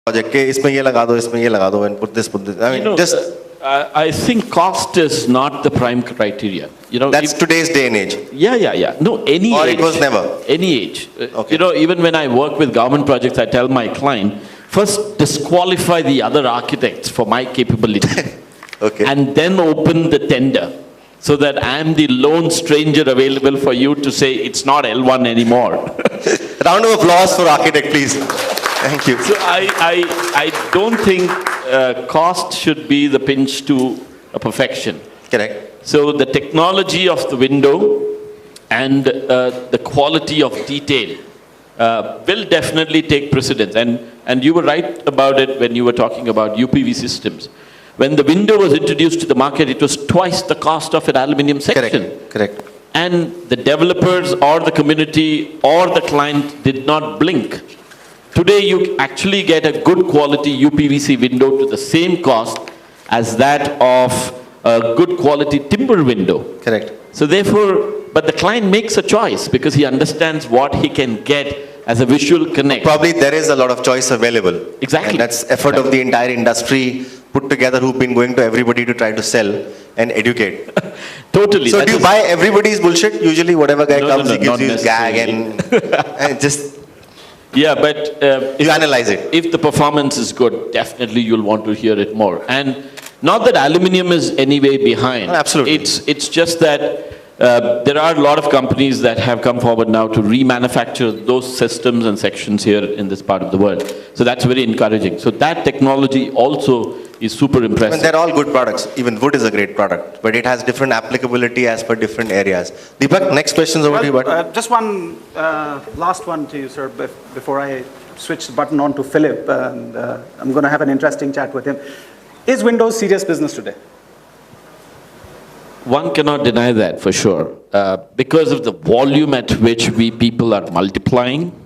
project के इसमें ये लगा दो and put this. I mean, just I think cost is not the prime criteria. That's today's day and age. Yeah. No, any Or age. it was never. Any age. Okay. Even when I work with government projects, I tell my client, first disqualify the other architects for my capability. Okay. And then open the tender, so that I am the lone stranger available for you to say it's not L1 anymore. Round of applause for architect, please. Thank you. So I don't think cost should be the pinch to a perfection. Correct. So the technology of the window and the quality of detail will definitely take precedence. And you were right about it when you were talking about UPV systems. When the window was introduced to the market, it was twice the cost of an aluminum section. Correct. And the developers or the community or the client did not blink. Today, you actually get a good quality UPVC window to the same cost as that of a good quality timber window. Correct. So therefore, but the client makes a choice because he understands what he can get as a visual connect. Probably there is a lot of choice available. Exactly. And that's effort of the entire industry put together who've been going to everybody to try to sell and educate. Totally. So do you buy everybody's bullshit? Usually whatever guy comes, he gives you his gag and just... Yeah, but you analyze it. If the performance is good, definitely you'll want to hear it more. And not that aluminium is anyway behind. No, absolutely. It's just that there are a lot of companies that have come forward now to remanufacture those systems and sections here in this part of the world. So that's very encouraging. So that technology also is super impressive. I mean, they're all good products. Even wood is a great product, but it has different applicability as per different areas. Deepak, next question's over to you, bud. Just one last one to you, sir, before I switch the button on to Philip, and I'm going to have an interesting chat with him. Is Windows serious business today? One cannot deny that for sure. Because of the volume at which we people are multiplying,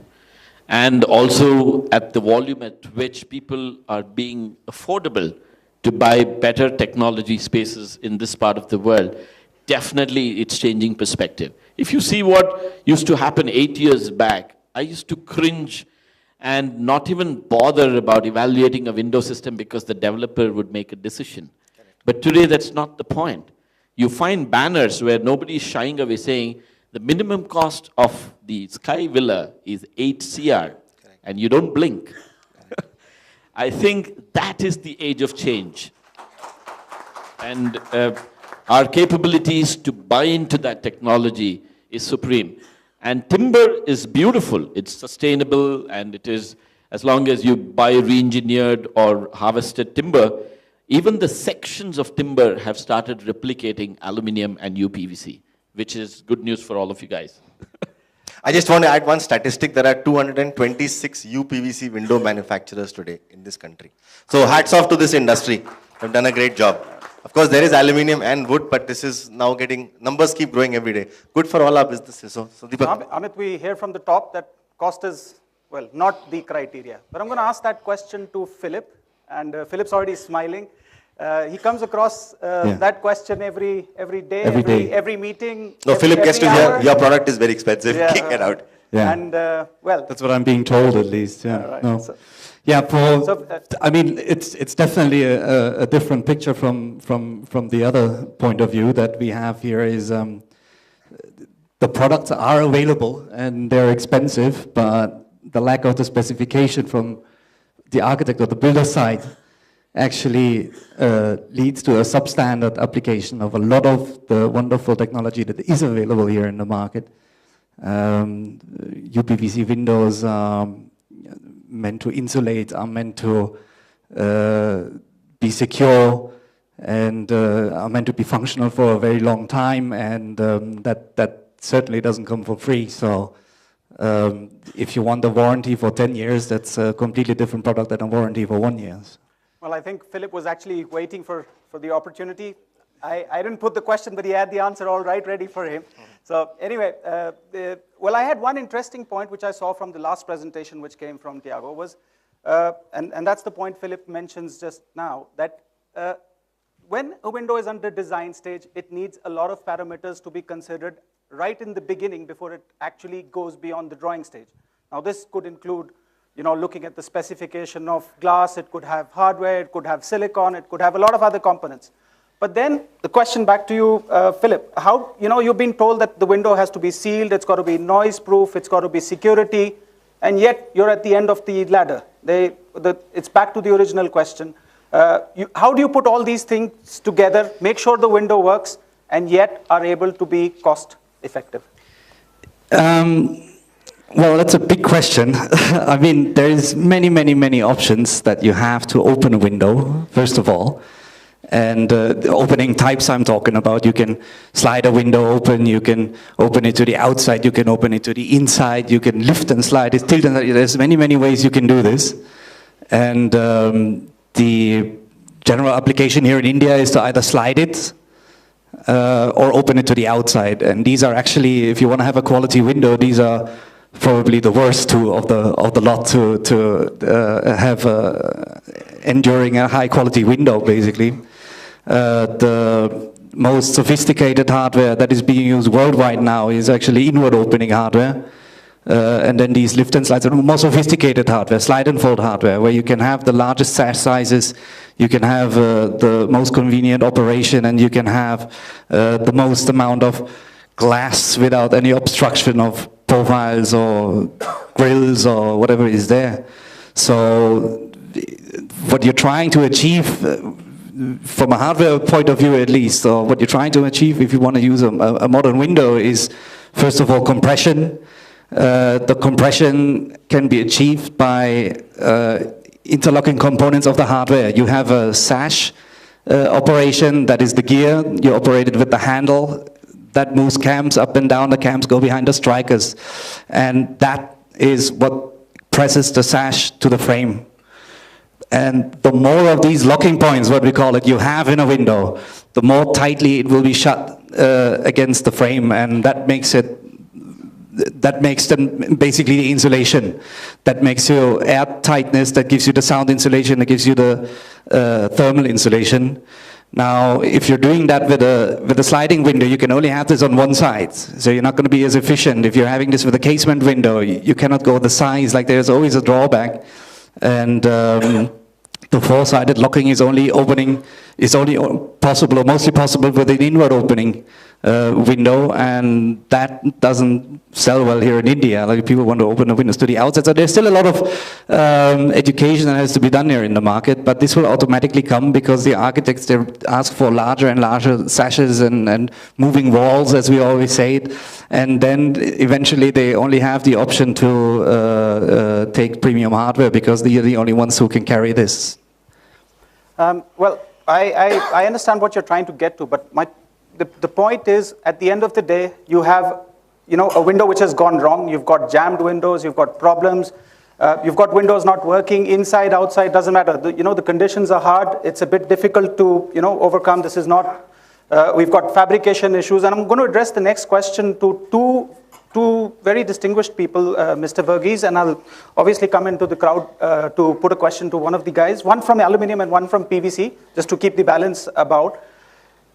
and also at the volume at which people are being affordable to buy better technology spaces in this part of the world, definitely it's changing perspective. If you see what used to happen 8 years back, I used to cringe and not even bother about evaluating a Windows system because the developer would make a decision. But today that's not the point. You find banners where nobody is shying away saying, the minimum cost of the Sky Villa is 8 CR, and you don't blink. I think that is the age of change. And our capabilities to buy into that technology is supreme. And timber is beautiful. It's sustainable, and it is, as long as you buy re-engineered or harvested timber, even the sections of timber have started replicating aluminum and UPVC, which is good news for all of you guys. I just want to add one statistic. There are 226 UPVC window manufacturers today in this country. So hats off to this industry. They've done a great job. Of course, there is aluminum and wood, but this is now getting, numbers keep growing every day. Good for all our businesses. So Deepak. Amit, we hear from the top that cost is, well, not the criteria. But I'm going to ask that question to Philip, and Philip's already smiling. He comes across that question every day, every meeting. No, Philip gets to hear your product is very expensive. Yeah. Kick it out. Yeah. And well, that's what I'm being told, at least. Yeah. Right. No. So, Yeah, Paul. So, I mean, it's definitely a different picture from the other point of view that we have here. Is the products are available and they're expensive, but the lack of the specification from the architect or the builder side actually leads to a substandard application of a lot of the wonderful technology that is available here in the market. UPVC windows are meant to insulate, are meant to be secure, and are meant to be functional for a very long time, and that certainly doesn't come for free. So if you want a warranty for 10 years, that's a completely different product than a warranty for 1 year. well, I think Philip was actually waiting for the opportunity. I didn't put the question, but he had the answer all right, ready for him. So anyway, well, I had one interesting point which I saw from the last presentation which came from Tiago was, and that's the point Philip mentions just now, that when a window is under design stage, it needs a lot of parameters to be considered right in the beginning before it actually goes beyond the drawing stage. Now this could include, looking at the specification of glass, it could have hardware, it could have silicon, it could have a lot of other components. But then the question back to you, Philip, how, you've been told that the window has to be sealed, it's got to be noise proof, it's got to be security, and yet you're at the end of the ladder. It's back to the original question. How do you put all these things together, make sure the window works, and yet are able to be cost effective? Well, that's a big question. I mean, there is many options that you have to open a window, first of all. And the opening types I'm talking about, you can slide a window open, you can open it to the outside, you can open it to the inside, you can lift and slide it, tilt and slide. There's many ways you can do this. And the general application here in India is to either slide it or open it to the outside. And these are actually, if you want to have a quality window, these are probably the worst two of the lot to have enduring a high quality window, basically. The most sophisticated hardware that is being used worldwide now is actually inward opening hardware. And then these lift and slides are more sophisticated hardware, slide and fold hardware, where you can have the largest sash sizes, you can have the most convenient operation, and you can have the most amount of glass without any obstruction of profiles or grills or whatever is there. So what you're trying to achieve from a hardware point of view at least, or what you're trying to achieve if you want to use a modern window is, first of all, compression. The compression can be achieved by interlocking components of the hardware. You have a sash operation, that is the gear. You operate it with the handle. That moves cams up and down. The cams go behind the strikers. And that is what presses the sash to the frame. And the more of these locking points, what we call it, you have in a window, the more tightly it will be shut against the frame, and that makes them basically the insulation. That makes you air tightness, that gives you the sound insulation, that gives you the thermal insulation. Now, if you're doing that with a sliding window, you can only have this on one side. So you're not going to be as efficient. If you're having this with a casement window, you cannot go the size, like there's always a drawback. And the four-sided locking is only possible, or mostly possible, with an inward opening window, and that doesn't sell well here in India. Like, people want to open the windows to the outside. So there's still a lot of education that has to be done here in the market, but this will automatically come because the architects, they ask for larger and larger sashes and moving walls, as we always say it, and then eventually they only have the option to take premium hardware because they are the only ones who can carry this. Well, I understand what you're trying to get to, but the point is, at the end of the day, you have a window which has gone wrong. You've got jammed windows, you've got problems, you've got windows not working, inside, outside, doesn't matter. The conditions are hard. It's a bit difficult to overcome. This is not, we've got fabrication issues. And I'm going to address the next question to two very distinguished people, Mr. Verghese, and I'll obviously come into the crowd to put a question to one of the guys, one from aluminum and one from PVC, just to keep the balance about.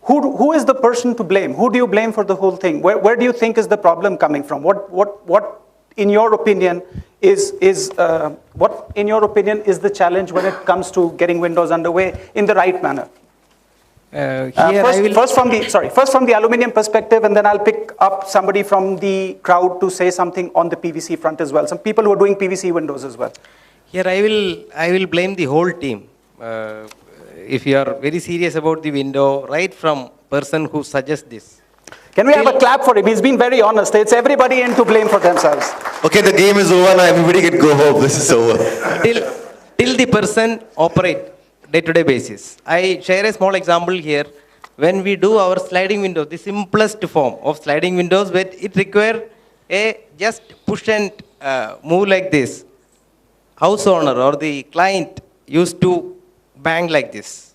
Who is the person to blame? Who do you blame for the whole thing? Where do you think is the problem coming from? What in your opinion is the challenge when it comes to getting windows underway in the right manner? First from the aluminum perspective, and then I'll pick up somebody from the crowd to say something on the PVC front as well. Some people who are doing PVC windows as well. Here I will blame the whole team. If you are very serious about the window, right from person who suggests this. Can we have a clap for him? He's been very honest. It's everybody in to blame for themselves. Okay, the game is over now. Everybody can go home. This is over. Till the person operate day-to-day basis. I share a small example here. When we do our sliding window, the simplest form of sliding windows, where it requires a just push and move like this. House owner or the client used to bang like this.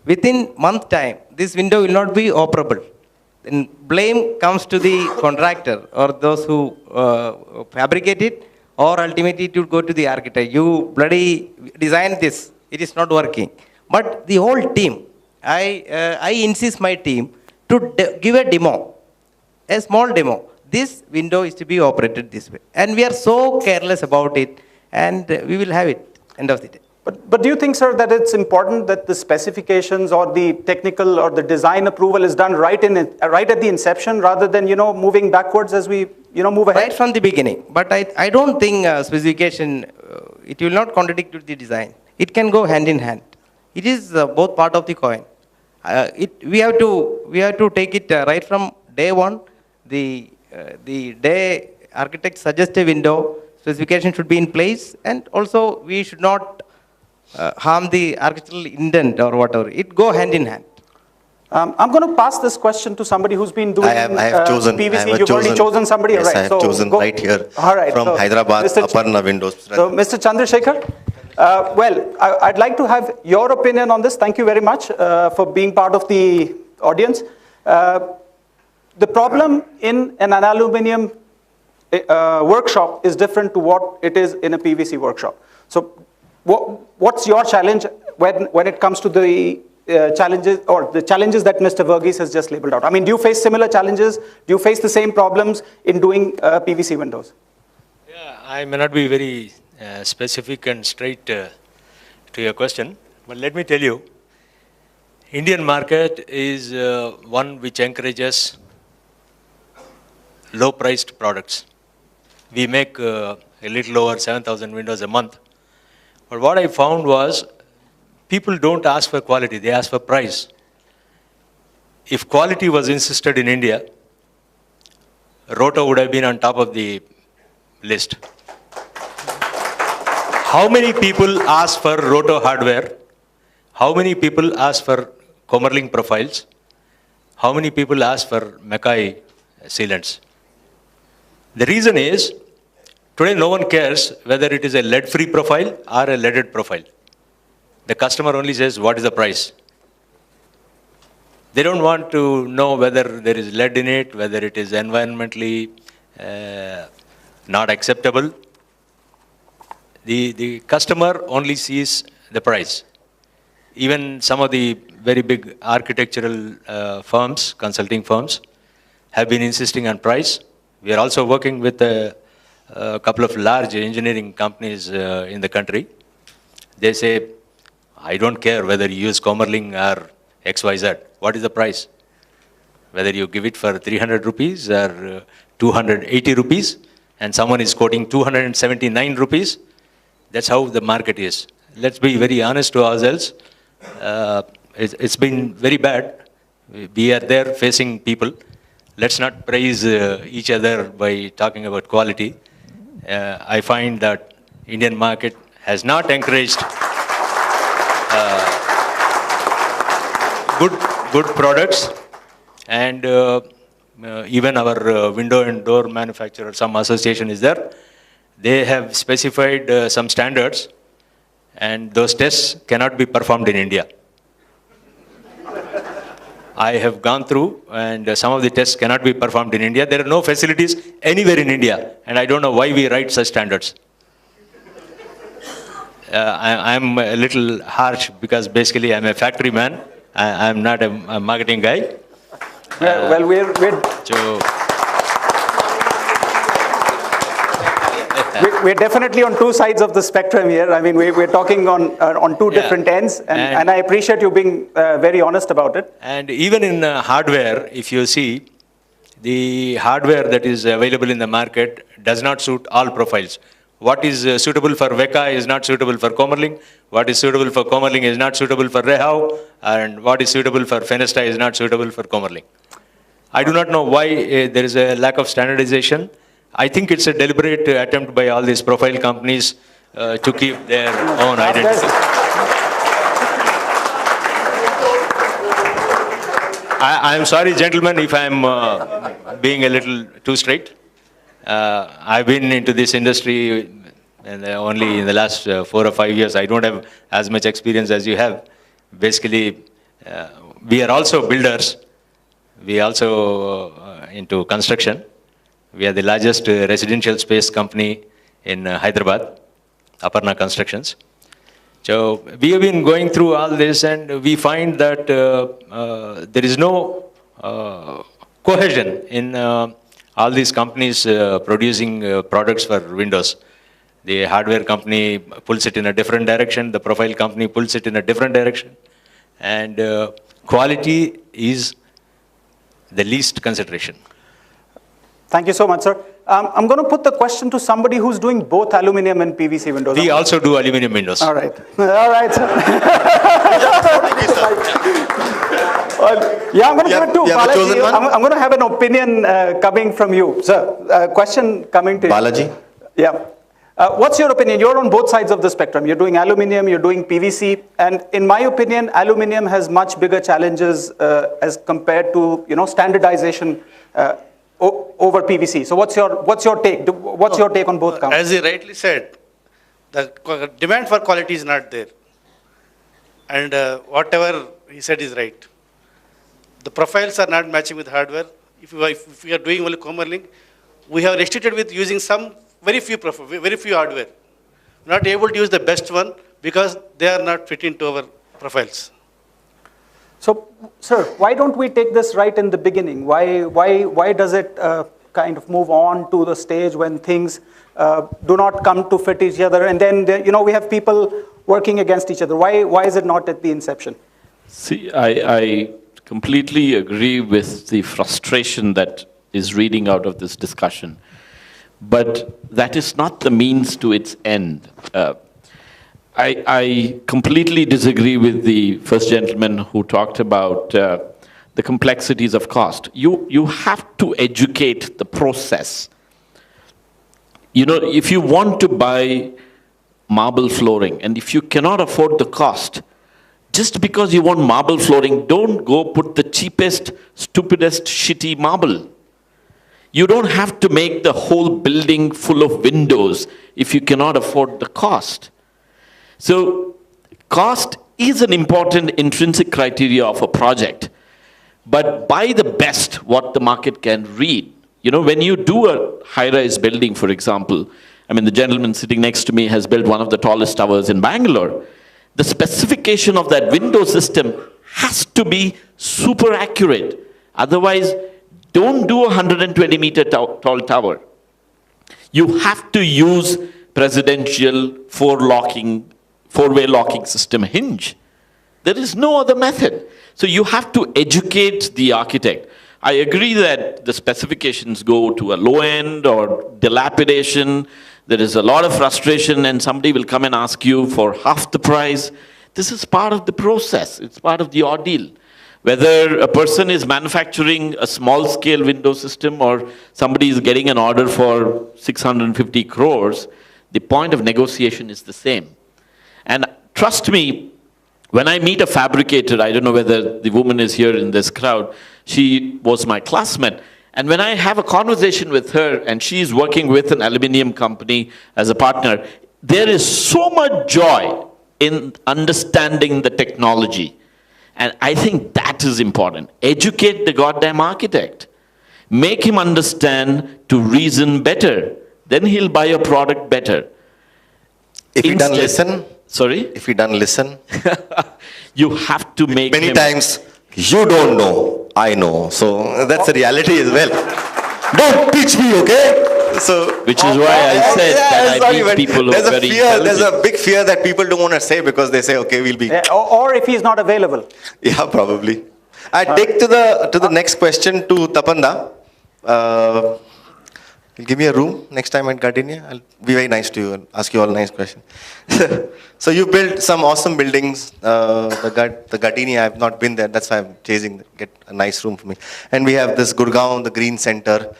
Within month time, this window will not be operable. Then blame comes to the contractor or those who fabricate it, or ultimately it will go to the architect. You bloody designed this, it is not working. But the whole team, I insist my team to give a demo, a small demo. This window is to be operated this way. And we are so careless about it. and we will have it end of the day. But do you think, sir, that it's important that the specifications or the technical or the design approval is done right at the inception, rather than moving backwards as we move ahead? Right from the beginning. But I don't think specification, it will not contradict with the design. It can go hand in hand. It is both part of the coin. We have to take it right from day one. The day architect suggests a window, specification should be in place, and also we should not harm the architectural intent or whatever. It go hand in hand. I'm going to pass this question to somebody who's been doing I have chosen. PVC. You've already chosen somebody, yes, right? I have chosen right here. All right. From Hyderabad, Aparna Windows. So, Mr. Chandrasekhar, I'd like to have your opinion on this. Thank you very much for being part of the audience. The problem in an aluminium workshop is different to what it is in a PVC workshop. So, what's your challenge when it comes to the challenges or the challenges that Mr. Verghese has just labeled out? I mean, do you face similar challenges? Do you face the same problems in doing PVC windows? Yeah, I may not be very specific and straight to your question, but let me tell you, Indian market is one which encourages low-priced products. We make a little over 7,000 windows a month. But what I found was, people don't ask for quality, they ask for price. If quality was insisted in India, Roto would have been on top of the list. How many people ask for Roto hardware? How many people ask for Komerling profiles? How many people ask for Mackay sealants? The reason is, today no one cares whether it is a lead-free profile or a leaded profile. The customer only says, what is the price? They don't want to know whether there is lead in it, whether it is environmentally not acceptable. The customer only sees the price. Even some of the very big architectural firms, consulting firms, have been insisting on price. We are also working with a couple of large engineering companies in the country. They say, I don't care whether you use Komerling or XYZ. What is the price? Whether you give it for 300 rupees or 280 rupees, and someone is quoting 279 rupees, that's how the market is. Let's be very honest to ourselves. It's been very bad. We are there facing people. Let's not praise each other by talking about quality. I find that Indian market has not encouraged good products, and even our window and door manufacturer, some association is there. They have specified some standards, and those tests cannot be performed in India. I have gone through, and some of the tests cannot be performed in India. There are no facilities anywhere in India, and I don't know why we write such standards. I'm a little harsh because basically I'm a factory man. I'm not a marketing guy. Well, we're definitely on two sides of the spectrum here. I mean, we're talking on two different ends, and I appreciate you being very honest about it. And even in hardware, if you see, the hardware that is available in the market does not suit all profiles. What is suitable for Veka is not suitable for Komerling. What is suitable for Komerling is not suitable for Rehau. And what is suitable for Fenesta is not suitable for Komerling. I do not know why there is a lack of standardization. I think it's a deliberate attempt by all these profile companies to keep their own identity. I'm sorry, gentlemen, if I'm being a little too straight. I've been into this industry and only in the last 4 or 5 years. I don't have as much experience as you have. Basically, we are also builders. We also into construction. We are the largest residential space company in Hyderabad, Aparna Constructions. So we have been going through all this, and we find that there is no cohesion in all these companies producing products for windows. The hardware company pulls it in a different direction. The profile company pulls it in a different direction. And quality is the least consideration. Thank you so much, sir. I'm going to put the question to somebody who's doing both aluminum and PVC windows. We also do aluminum windows. All right. All right, sir. Well, yeah, I'm going to give it to You have a chosen Balaji. one? I'm going to have an opinion coming from you. Sir, question coming to you. Balaji? Yeah. What's your opinion? You're on both sides of the spectrum. You're doing aluminum, you're doing PVC, and in my opinion, aluminum has much bigger challenges as compared to standardization over PVC. So what's your take? What's your take on both counts? As he rightly said, the demand for quality is not there, and whatever he said is right. The profiles are not matching with hardware. If we are doing only Comerlink, we have restricted with using some very few hardware. Not able to use the best one because they are not fitting to our profiles. So, sir, why don't we take this right in the beginning? Why does it kind of move on to the stage when things do not come to fit each other, and then we have people working against each other? Why is it not at the inception? See, I completely agree with the frustration that is reading out of this discussion. But that is not the means to its end. I completely disagree with the first gentleman who talked about the complexities of cost. You have to educate the process. If you want to buy marble flooring, and if you cannot afford the cost, just because you want marble flooring, don't go put the cheapest, stupidest, shitty marble. You don't have to make the whole building full of windows if you cannot afford the cost. So, cost is an important intrinsic criteria of a project. But buy the best what the market can read. When you do a high-rise building, for example, the gentleman sitting next to me has built one of the tallest towers in Bangalore. The specification of that window system has to be super accurate. Otherwise, don't do a 120-meter tall tower. You have to use presidential four-way locking system hinge. There is no other method. So you have to educate the architect. I agree that the specifications go to a low end or dilapidation. There is a lot of frustration, and somebody will come and ask you for half the price. This is part of the process. It's part of the ordeal. Whether a person is manufacturing a small-scale window system or somebody is getting an order for 650 crores, the point of negotiation is the same. And trust me, when I meet a fabricator, I don't know whether the woman is here in this crowd, she was my classmate. And when I have a conversation with her, and she is working with an aluminum company as a partner, there is so much joy in understanding the technology. And I think that is important. Educate the goddamn architect. Make him understand to reason better. Then he'll buy your product better. If he doesn't listen, sorry? If he doesn't listen, you have to make many him... times, you don't know, I know. So that's the reality as well. Don't teach me, okay? So, which is why I said that I meet people who are very intelligent. There's a big fear that people don't want to say because they say, okay, we'll be... Or if he's not available. Yeah, probably. I take to the next question to Tapanda. Give me a room next time at Gardenia. I'll be very nice to you and ask you all nice questions. So you built some awesome buildings. The Gardenia, I've not been there. That's why I'm chasing, get a nice room for me. And we have this Gurgaon, the Green Center.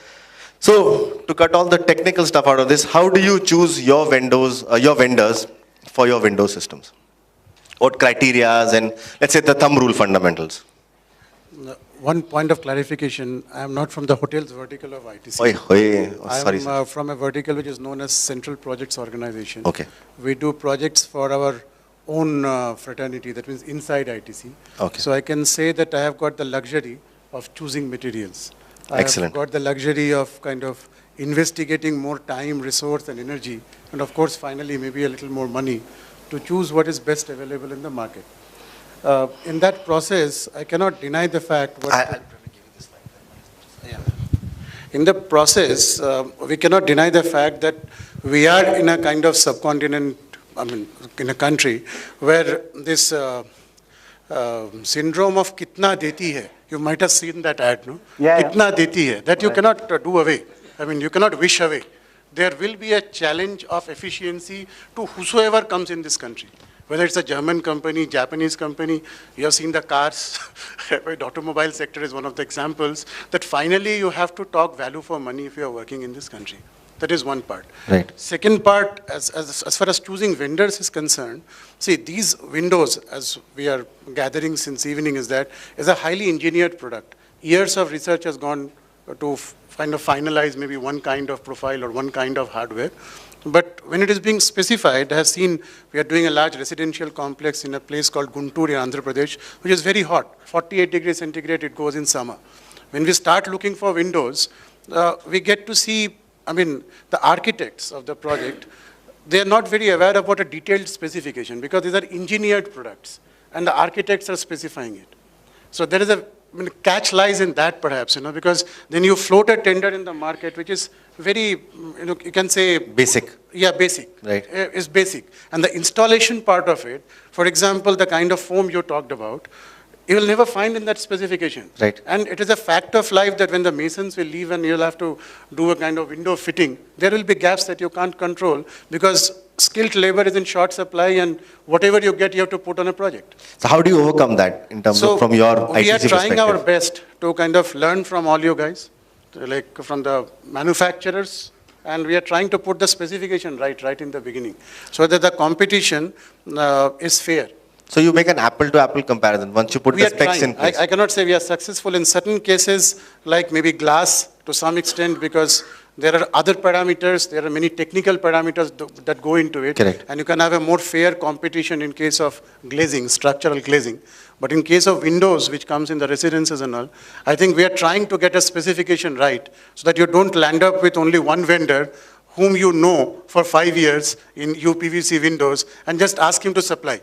So to cut all the technical stuff out of this, how do you choose your vendors for your window systems? What criterias and let's say the thumb rule fundamentals? One point of clarification, I am not from the hotels vertical of ITC. Sorry. I am from a vertical which is known as Central Projects Organization. Okay. We do projects for our own fraternity, that means inside ITC. Okay. So I can say that I have got the luxury of choosing materials. Excellent. I have got the luxury of kind of investigating more time, resource and energy, and of course finally maybe a little more money to choose what is best available in the market. In that process, I cannot deny the fact. in the process, we cannot deny the fact that we are in a kind of subcontinent, I mean, in a country where this syndrome of kitna deti hai, you might have seen that ad, no? Yeah, Kitna deti hai, that you cannot do away. I mean, you cannot wish away. There will be a challenge of efficiency to whosoever comes in this country. Whether it's a German company, Japanese company, you have seen the cars, the automobile sector is one of the examples, that finally you have to talk value for money if you are working in this country. That is one part. Right. Second part, as far as choosing vendors is concerned, see, these windows, as we are gathering since evening, is a highly engineered product. Years of research has gone to kind of finalize maybe one kind of profile or one kind of hardware. But when it is being specified, I have seen we are doing a large residential complex in a place called Guntur in Andhra Pradesh, which is very hot. 48 degrees centigrade, it goes in summer. When we start looking for windows, we get to see, I mean, the architects of the project, they are not very aware about a detailed specification because these are engineered products and the architects are specifying it. So there is a catch lies in that perhaps, because then you float a tender in the market which is very, you can say... Basic. Yeah, basic. Right. Is basic. And the installation part of it, for example, the kind of foam you talked about, you will never find in that specification. Right. And it is a fact of life that when the masons will leave and you'll have to do a kind of window fitting, there will be gaps that you can't control because skilled labor is in short supply and whatever you get, you have to put on a project. So how do you overcome that in terms of from your ITC we are trying perspective? our best to kind of learn from all you guys, like from the manufacturers, and we are trying to put the specification right in the beginning so that the competition is fair. So you make an apple-to-apple comparison once you put the specs in place. I cannot say we are successful in certain cases, like maybe glass to some extent, because there are other parameters, there are many technical parameters that go into it. Correct. And you can have a more fair competition in case of glazing, structural glazing. But in case of windows, which comes in the residences and all, I think we are trying to get a specification right so that you don't land up with only one vendor whom you know for 5 years in UPVC windows and just ask him to supply.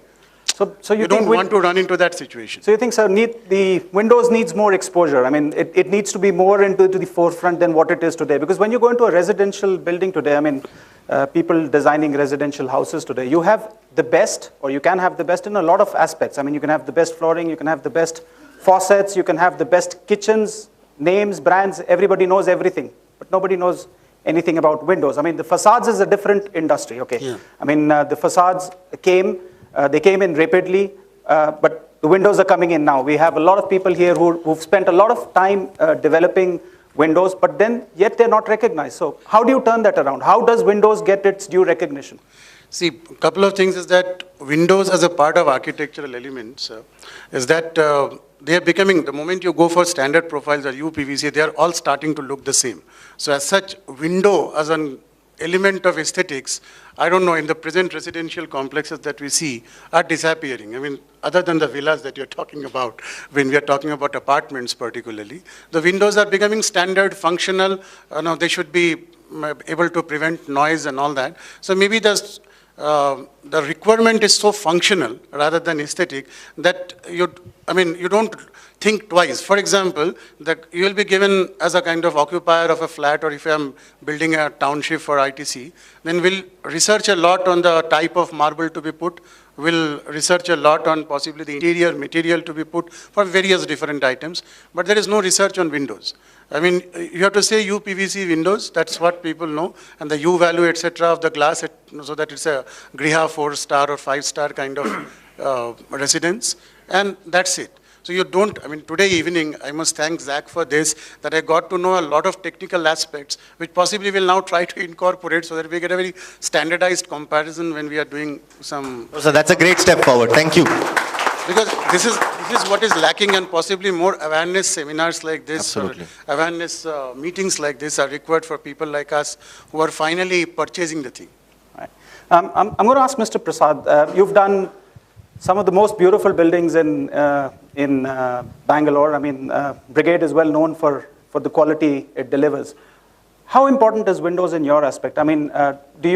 So you don't want to run into that situation. So you think, sir, the Windows needs more exposure? I mean, it needs to be more into the forefront than what it is today. Because when you go into a residential building today, I mean, people designing residential houses today, you have the best, or you can have the best in a lot of aspects. I mean, you can have the best flooring, you can have the best faucets, you can have the best kitchens, names, brands, everybody knows everything. But nobody knows anything about windows. I mean, the facades is a different industry, okay? Yeah. I mean, the facades they came in rapidly, but the windows are coming in now. We have a lot of people here who've spent a lot of time developing windows, but then yet they're not recognized. So how do you turn that around? How does Windows get its due recognition? See, a couple of things is that Windows as a part of architectural elements is that they are becoming, the moment you go for standard profiles or UPVC, they are all starting to look the same. So as such, window as an element of aesthetics, I don't know, in the present residential complexes that we see are disappearing. I mean, other than the villas that you're talking about, when we are talking about apartments particularly, the windows are becoming standard, functional. They should be able to prevent noise and all that. So maybe the requirement is so functional rather than aesthetic that you don't think twice. For example, that you will be given as a kind of occupier of a flat, or if I'm building a township for ITC, then we'll research a lot on the type of marble to be put. We'll research a lot on possibly the interior material to be put for various different items, but there is no research on windows. I mean, you have to say UPVC windows, that's what people know, and the U value, etc. of the glass, so that it's a Griha 4-star or 5-star kind of residence, and that's it. So you don't, I mean, today evening, I must thank Zach for this, that I got to know a lot of technical aspects, which possibly will now try to incorporate so that we get a very standardized comparison when we are doing some... So that's a great step forward. Thank you. Because this is what is lacking, and possibly more awareness seminars like this, absolutely, or awareness meetings like this are required for people like us who are finally purchasing the thing. Right. I'm going to ask Mr. Prasad, you've done some of the most beautiful buildings in Bangalore. I mean, Brigade is well known for the quality it delivers. How important is Windows in your aspect? I mean, do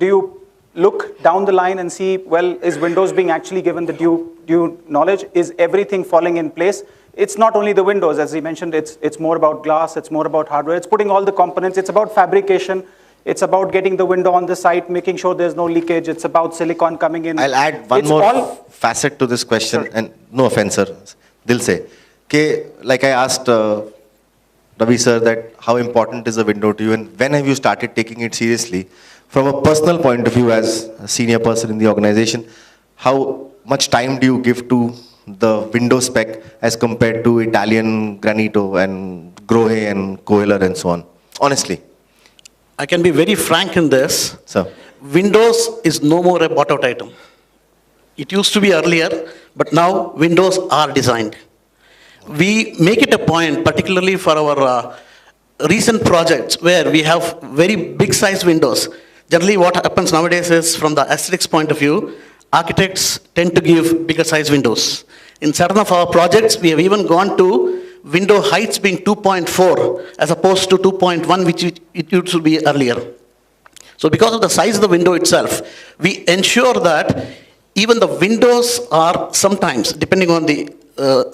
you look down the line and see, well, is Windows being actually given the due knowledge? Is everything falling in place? it's not only the windows, as he mentioned, it's more about glass, it's more about hardware, it's putting all the components, it's about fabrication, it's about getting the window on the site, making sure there's no leakage, it's about silicon coming in. I'll add one It's more all- facet to this question, Sure. and no offense, sir. Dil se. Ke, like I asked Ravi sir that how important is a window to you, and when have you started taking it seriously? From a personal point of view, as a senior person in the organization, how much time do you give to the window spec as compared to Italian Granito and Grohe and Kohler and so on? Honestly, I can be very frank in this. sir. Windows is no more a bought out item. It used to be earlier, but now windows are designed. We make it a point, particularly for our recent projects where we have very big size windows. Generally what happens nowadays is, from the aesthetics point of view, architects tend to give bigger size windows. In certain of our projects, we have even gone to window heights being 2.4 as opposed to 2.1, which it used to be earlier. So because of the size of the window itself, we ensure that even the windows are sometimes, depending on the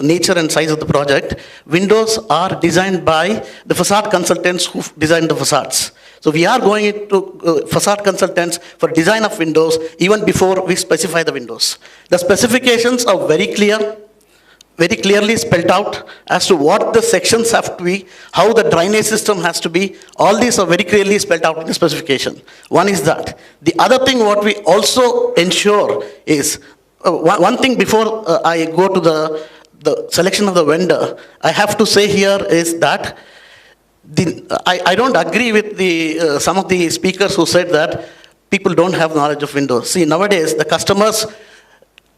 nature and size of the project, windows are designed by the facade consultants who design the facades. So we are going into facade consultants for design of windows even before we specify the windows. The specifications are very clear, very clearly spelled out as to what the sections have to be, how the drainage system has to be. All these are very clearly spelled out in the specification. One is that. The other thing what we also ensure is, one thing before I go to the selection of the vendor, I have to say here is that I don't agree with some of the speakers who said that people don't have knowledge of windows. See, nowadays the customers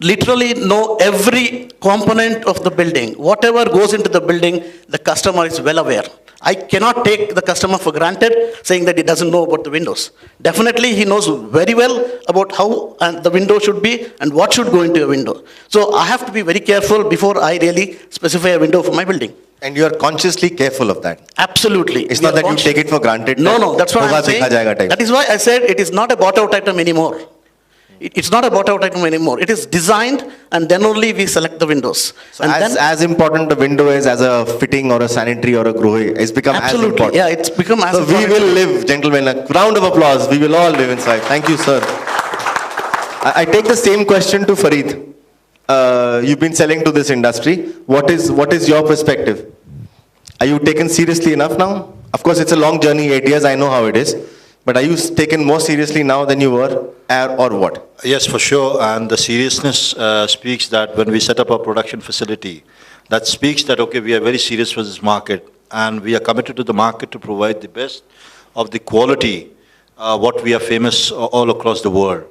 literally know every component of the building. Whatever goes into the building, the customer is well aware. I cannot take the customer for granted saying that he doesn't know about the windows. Definitely he knows very well about how the window should be and what should go into a window. So I have to be very careful before I really specify a window for my building. And you are consciously careful of that. Absolutely. It's We not are that you take it for granted. No, that's what hoga I'm saying. dekha jayega type. That is why I said it is not a bought out item anymore. It's not a bought out item anymore. It is designed and then only we select the windows. So and as important a window is as a fitting or a sanitary or a grohe, it's become absolutely, as important. yeah, it's become as So we important. will live, gentlemen, a round of applause. We will all live inside. Thank you, sir. I take the same question to Farid. You've been selling to this industry. What is your perspective? Are you taken seriously enough now? Of course, it's a long journey, 8 years, I know how it is. But are you taken more seriously now than you were, or what? Yes, for sure. And the seriousness speaks that when we set up our production facility, that speaks that, okay, we are very serious for this market and we are committed to the market to provide the best of the quality, what we are famous all across the world.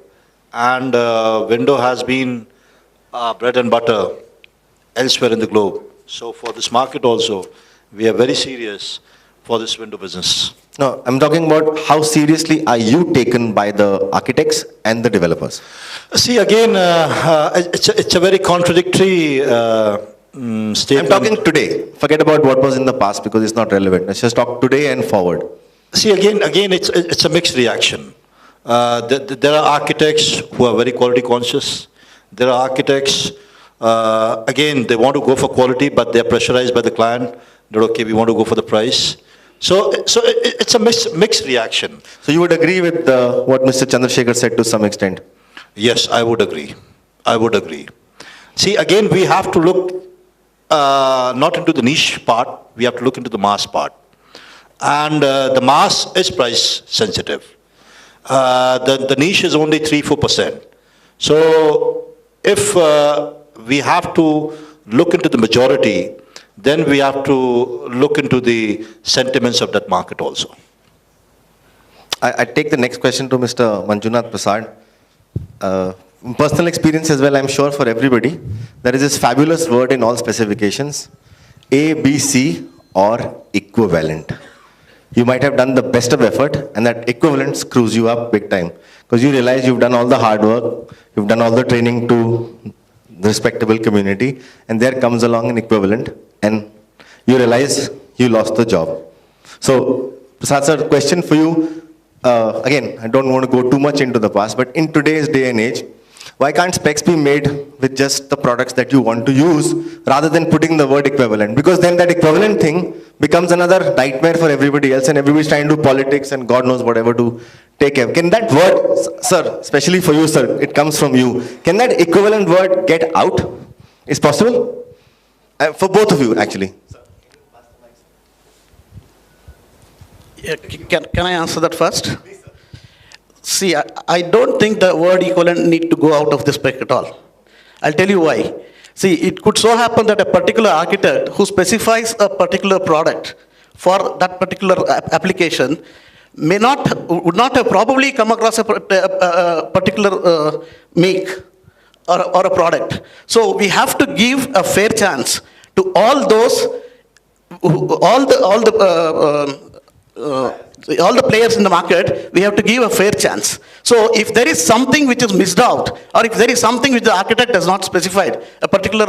And window has been bread and butter elsewhere in the globe. So for this market also, we are very serious for this window business. No, I'm talking about how seriously are you taken by the architects and the developers? See, again, it's a very contradictory statement. I'm talking today. Forget about what was in the past because it's not relevant. Let's just talk today and forward. See, again, it's a mixed reaction. There are architects who are very quality conscious. There are architects, again, they want to go for quality, but they're pressurized by the client. They're okay, we want to go for the price. So it's a mixed reaction. So you would agree with what Mr. Chandrasekhar said to some extent? Yes, I would agree. I would agree. See, again, we have to look not into the niche part, we have to look into the mass part. And the mass is price sensitive. The niche is only 3-4%. So if we have to look into the majority, then we have to look into the sentiments of that market also. I take the next question to Mr. Manjunath Prasad. Personal experience as well, I'm sure for everybody, there is this fabulous word in all specifications, A, B, C or equivalent. You might have done the best of effort and that equivalent screws you up big time because you realize you've done all the hard work, you've done all the training to the respectable community, and there comes along an equivalent and you realize you lost the job. So, Prasad sir, question for you. Again, I don't want to go too much into the past, but in today's day and age, Why can't specs be made with just the products that you want to use rather than putting the word equivalent? Because then that equivalent thing becomes another nightmare for everybody else, and everybody's trying to do politics and God knows whatever to take care. Can that word, sir, especially for you, sir, it comes from you. Can that equivalent word get out? Is possible? For both of you, actually. Yeah, can I answer that first? See, I don't think the word equivalent need to go out of the spec at all. I'll tell you why. See, it could so happen that a particular architect who specifies a particular product for that particular application would not have probably come across a particular make or a product. So we have to give a fair chance to all those, all the players in the market. We have to give a fair chance. So if there is something which is missed out, or if there is something which the architect has not specified, a particular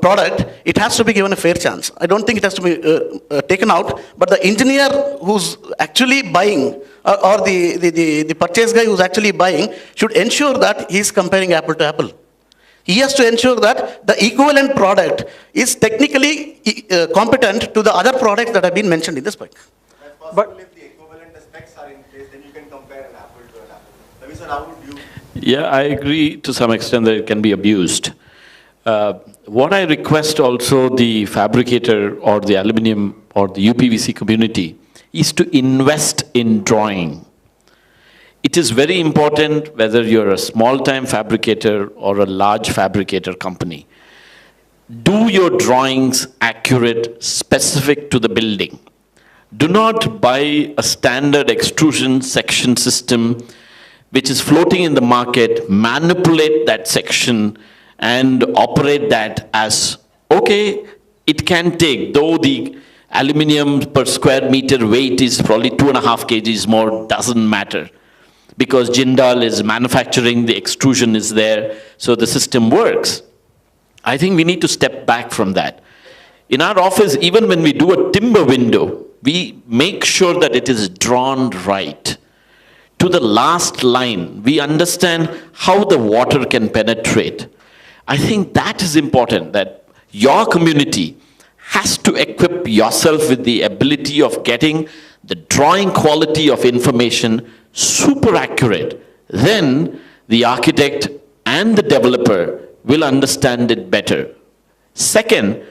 product, it has to be given a fair chance. I don't think it has to be taken out, but the engineer who's actually buying, or the purchase guy who's actually buying, should ensure that he's comparing apple to apple. He has to ensure that the equivalent product is technically competent to the other products that have been mentioned in the spec. But if the equivalent specs are in place, then you can compare an apple to an apple. Ravi sir, how would you? Yeah, I agree to some extent that it can be abused. What I request also the fabricator or the aluminum or the UPVC community is to invest in drawing. It is very important whether you're a small-time fabricator or a large fabricator company. Do your drawings accurate, specific to the building. Do not buy a standard extrusion section system which is floating in the market, manipulate that section and operate that as, okay, it can take, though the aluminum per square meter weight is probably 2.5 kgs more, doesn't matter. Because Jindal is manufacturing, the extrusion is there, so the system works. I think we need to step back from that. In our office, even when we do a timber window, we make sure that it is drawn right. To the last line, we understand how the water can penetrate. I think that is important, that your community has to equip yourself with the ability of getting the drawing quality of information super accurate. Then the architect and the developer will understand it better. Second,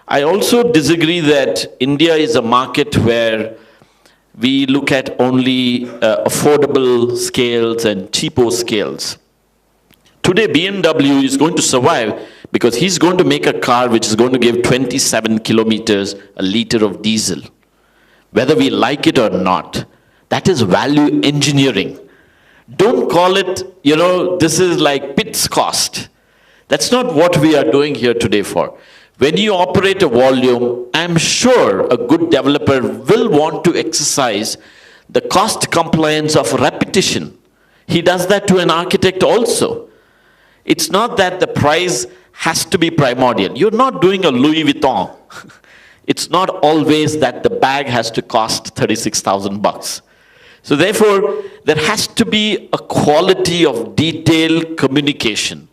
I also disagree that India is a market where we look at only affordable scales and cheapo scales. Today, BMW is going to survive because he's going to make a car which is going to give 27 kilometers a liter of diesel. Whether we like it or not, that is value engineering. Don't call it, this is like Pitt's cost. That's not what we are doing here today for. When you operate a volume, I'm sure a good developer will want to exercise the cost compliance of repetition. He does that to an architect also. It's not that the price has to be primordial. You're not doing a Louis Vuitton. It's not always that the bag has to cost 36,000 bucks. So therefore, there has to be a quality of detailed communication.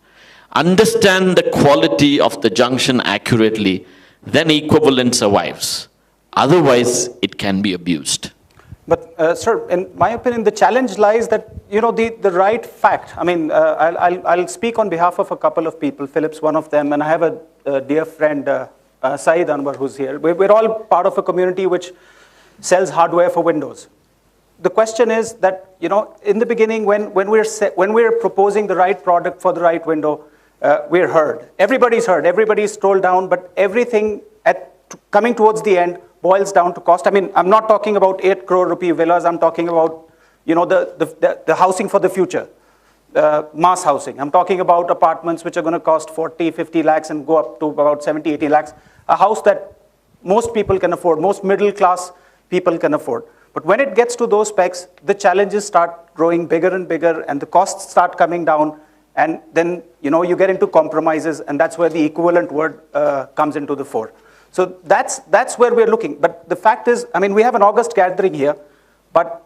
Understand the quality of the junction accurately, then equivalent survives. Otherwise, it can be abused. But, sir, in my opinion, the challenge lies that, the right fact. I mean, I'll speak on behalf of a couple of people. Philip's one of them, and I have a dear friend, Saeed Anwar, who's here. We're all part of a community which sells hardware for Windows. The question is that, in the beginning, when we're proposing the right product for the right window, we're heard. Everybody's heard. Everybody's scrolled down, but everything coming towards the end boils down to cost. I mean, I'm not talking about 8 crore rupee villas. I'm talking about, the housing for the future, mass housing. I'm talking about apartments which are going to cost 40, 50 lakhs and go up to about 70, 80 lakhs. A house that most people can afford, most middle class people can afford. But when it gets to those specs, the challenges start growing bigger and bigger, and the costs start coming down, and then you get into compromises, and that's where the equivalent word comes into the fore. So that's where we're looking. But the fact is, I mean, we have an August gathering here, but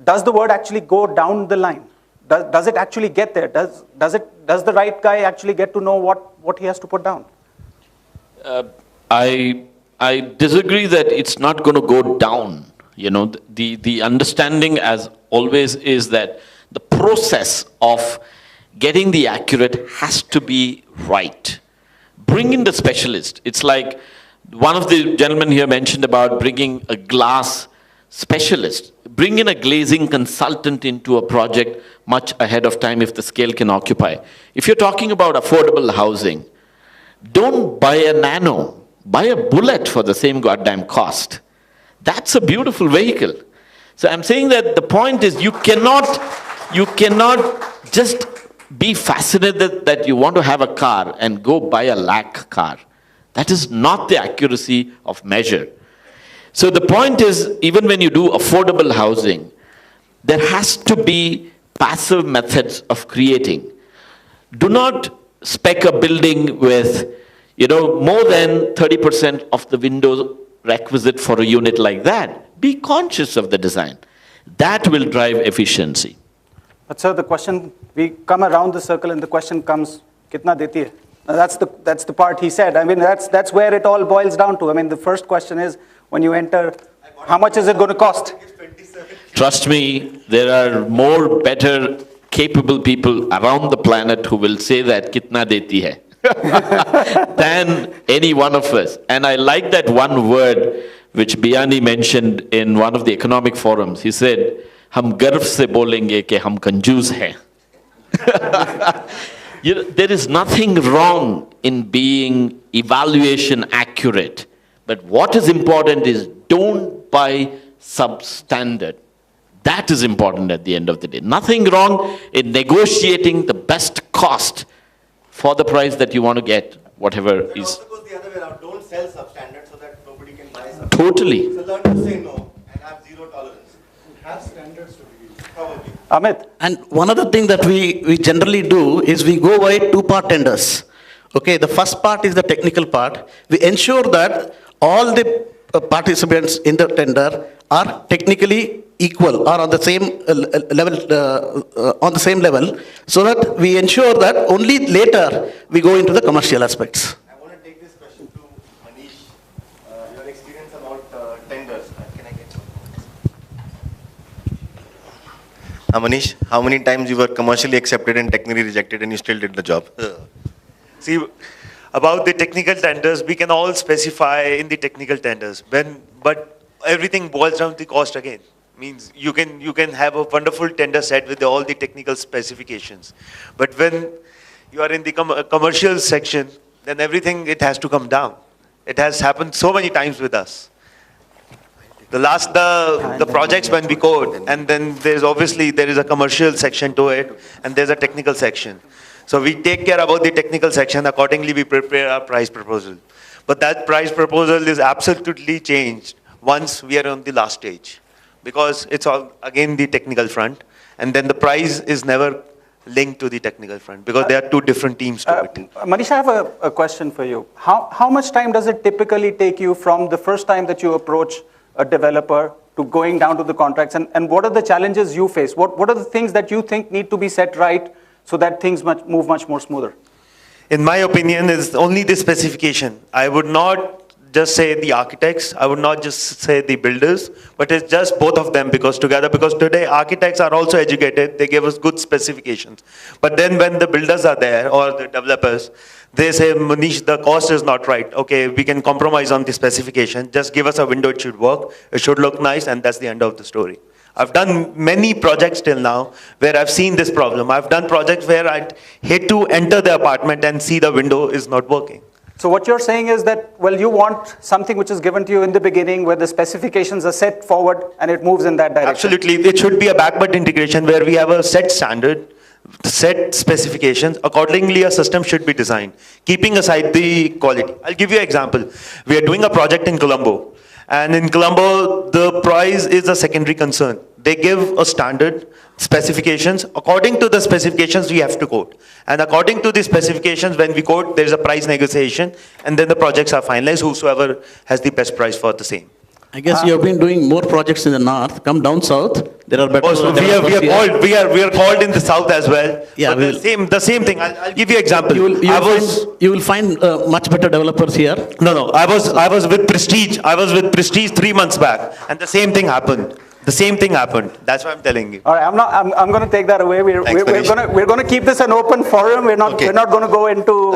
does the word actually go down the line? does it actually get there? Does the right guy actually get to know what he has to put down? I disagree that it's not going to go down. You know, the understanding as always is that the process of getting the accurate has to be right. Bring in the specialist. It's like one of the gentlemen here mentioned about bringing a glass specialist. Bring in a glazing consultant into a project much ahead of time if the scale can occupy. If you're talking about affordable housing, don't buy a Nano. Buy a Bullet for the same goddamn cost. That's a beautiful vehicle. So I'm saying that the point is you cannot just be fascinated that you want to have a car and go buy a lakh car. That is not the accuracy of measure. So the point is, even when you do affordable housing, there has to be passive methods of creating. Do not spec a building with, more than 30% of the windows requisite for a unit like that. Be conscious of the design. That will drive efficiency. But sir, the question, we come around the circle and the question comes, kitna deti hai? Now that's the part he said. I mean, that's where it all boils down to. I mean, the first question is, when you enter, how much is it going to cost? Trust me, there are more better, capable people around the planet who will say that kitna deti hai than any one of us. And I like that one word which Biyani mentioned in one of the economic forums. He said, "Hum garv se bolenge ke hum kanjoos hain." There is nothing wrong in being evaluation accurate. But what is important is don't buy substandard. That is important at the end of the day. Nothing wrong in negotiating the best cost for the price that you want to get, whatever is. It also goes the other way around. Don't sell substandard so that nobody can buy substandard. Totally. So learn to say no and have zero tolerance. Have standards to begin with. Probably. Amit. And one other thing that we generally do is we go by two-part tenders. Okay, the first part is the technical part. We ensure that all the participants in the tender are technically equal or on the same level, so that we ensure that only later we go into the commercial aspects. I want to take this question to Manish. Your experience about tenders. Can I get some? Manish, how many times you were commercially accepted and technically rejected and you still did the job? See, about the technical tenders, we can all specify in the technical tenders, but everything boils down to the cost again. Means you can have a wonderful tender set with all the technical specifications, but when you are in the commercial section, then everything, it has to come down. It has happened so many times with us. The projects when we code, and then there is a commercial section to it, and there's a technical section. So we take care about the technical section. Accordingly, we prepare our price proposal. But that price proposal is absolutely changed once we are on the last stage, because it's all again the technical front, and then the price is never linked to the technical front because there are two different teams to it. Manish, I have a question for you. How much time does it typically take you from the first time that you approach a developer to going down to the contracts, and what are the challenges you face? What are the things that you think need to be set right so that things move much more smoother? In my opinion, it's only the specification. I would not just say the architects, I would not just say the builders, but it's just both of them because today architects are also educated, they give us good specifications. But then when the builders are there or the developers, they say, Manish, the cost is not right. Okay, we can compromise on the specification. Just give us a window, it should work, it should look nice, and that's the end of the story. I've done many projects till now where I've seen this problem. I've done projects where I'd hate to enter the apartment and see the window is not working. So what you're saying is that, well, you want something which is given to you in the beginning where the specifications are set forward and it moves in that direction. Absolutely. It should be a backward integration where we have a set standard, set specifications. Accordingly, a system should be designed, keeping aside the quality. I'll give you an example. We are doing a project in Colombo. And in Colombo, the price is a secondary concern. They give a standard specifications. According to the specifications, we have to quote. And according to the specifications, when we quote, there is a price negotiation, and then the projects are finalized, whosoever has the best price for the same. I guess you have been doing more projects in the north. Come down south. There are better. Also, we are called in the south as well. Yeah, but the same thing. I'll give you example. You will find much better developers here. No. I was with Prestige. I was with Prestige 3 months back, and the same thing happened. The same thing happened. That's why I'm telling you. All right, I'm going to take that away. We're going to keep this an open forum. We're not going to go into